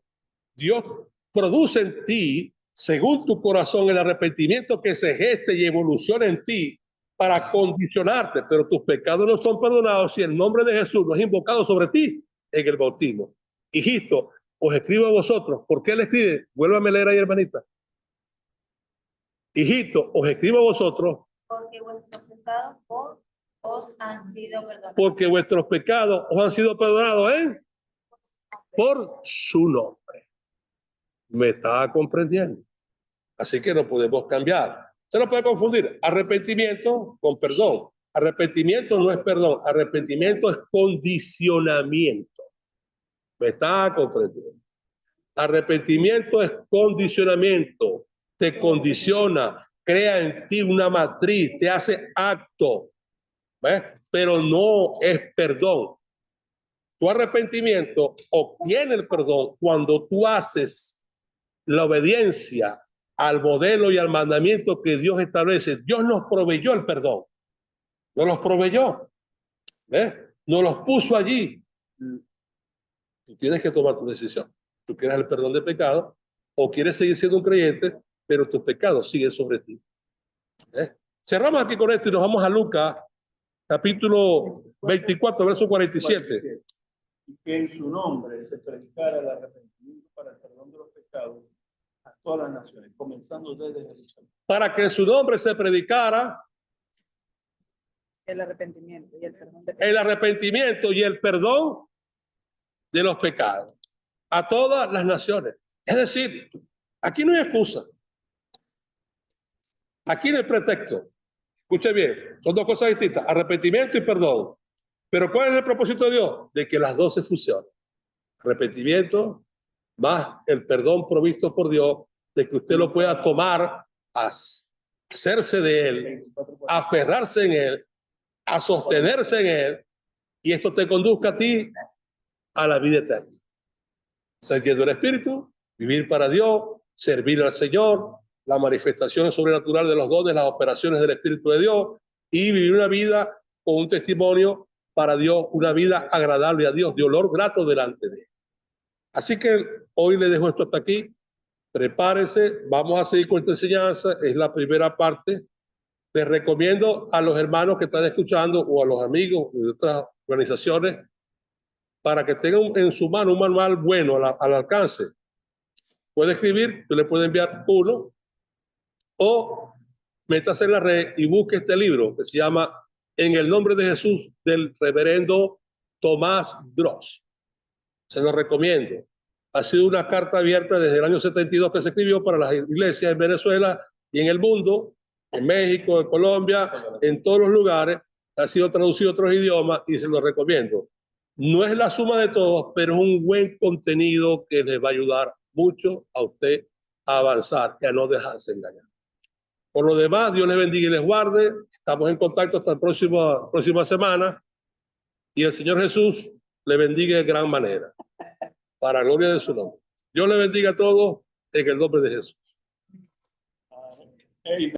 Dios produce en ti, según tu corazón, el arrepentimiento que se geste y evoluciona en ti para condicionarte, pero tus pecados no son perdonados si el nombre de Jesús no es invocado sobre ti en el bautismo. Hijito, os escribo a vosotros. ¿Por qué le escribe? Vuélvame a leer ahí, hermanita. Hijito, os escribo a vosotros. Porque vuestros pecados os han sido perdonados. Porque vuestros pecados os han sido perdonados, ¿eh? Por su nombre. ¿Me está comprendiendo? Así que no podemos cambiar. Usted no puede confundir arrepentimiento con perdón. Arrepentimiento no es perdón. Arrepentimiento es condicionamiento. ¿Me está comprendiendo? Arrepentimiento es condicionamiento, te condiciona, crea en ti una matriz, te hace acto, ¿ves? Pero no es perdón. Tu arrepentimiento obtiene el perdón cuando tú haces la obediencia al modelo y al mandamiento que Dios establece. Dios nos proveyó el perdón, nos los proveyó, ¿ves? Nos los puso allí. Tú tienes que tomar tu decisión. Tú quieres el perdón de pecado o quieres seguir siendo un creyente, pero tus pecados siguen sobre ti. Cerramos aquí con esto y nos vamos a Lucas, capítulo 24, verso 47. Y que en su nombre se predicara el arrepentimiento para el perdón de los pecados a todas las naciones, comenzando desde Jerusalén. Para que en su nombre se predicara El arrepentimiento y el perdón de el arrepentimiento y el perdón de los pecados a todas las naciones. Es decir, aquí no hay excusa. Aquí no hay pretexto. Escuche bien, son dos cosas distintas, arrepentimiento y perdón. Pero ¿cuál es el propósito de Dios? De que las dos se fusionen. Arrepentimiento más el perdón provisto por Dios, de que usted lo pueda tomar, hacerse de él, aferrarse en él, a sostenerse en él, y esto te conduzca a ti a la vida eterna. Ser lleno del Espíritu, vivir para Dios, servir al Señor, la manifestación sobrenatural de los dones, las operaciones del Espíritu de Dios, y vivir una vida con un testimonio para Dios, una vida agradable a Dios, de olor grato delante de él. Así que hoy le dejo esto hasta aquí. Prepárese, vamos a seguir con esta enseñanza, es la primera parte. Les recomiendo a los hermanos que están escuchando o a los amigos de otras organizaciones para que tengan en su mano un manual bueno al alcance. Puede escribir, yo le puedo enviar uno, o métase en la red y busque este libro que se llama En el nombre de Jesús, del reverendo Tomás Droz. Se lo recomiendo. Ha sido una carta abierta desde el año 72 que se escribió para las iglesias en Venezuela y en el mundo, en México, en Colombia, en todos los lugares. Ha sido traducido a otros idiomas y se lo recomiendo. No es la suma de todos, pero es un buen contenido que les va a ayudar mucho a usted a avanzar y a no dejarse engañar. Por lo demás, Dios les bendiga y les guarde. Estamos en contacto hasta la próxima semana. Y el Señor Jesús le bendiga de gran manera. Para la gloria de su nombre. Dios le bendiga a todos en el nombre de Jesús. Hey,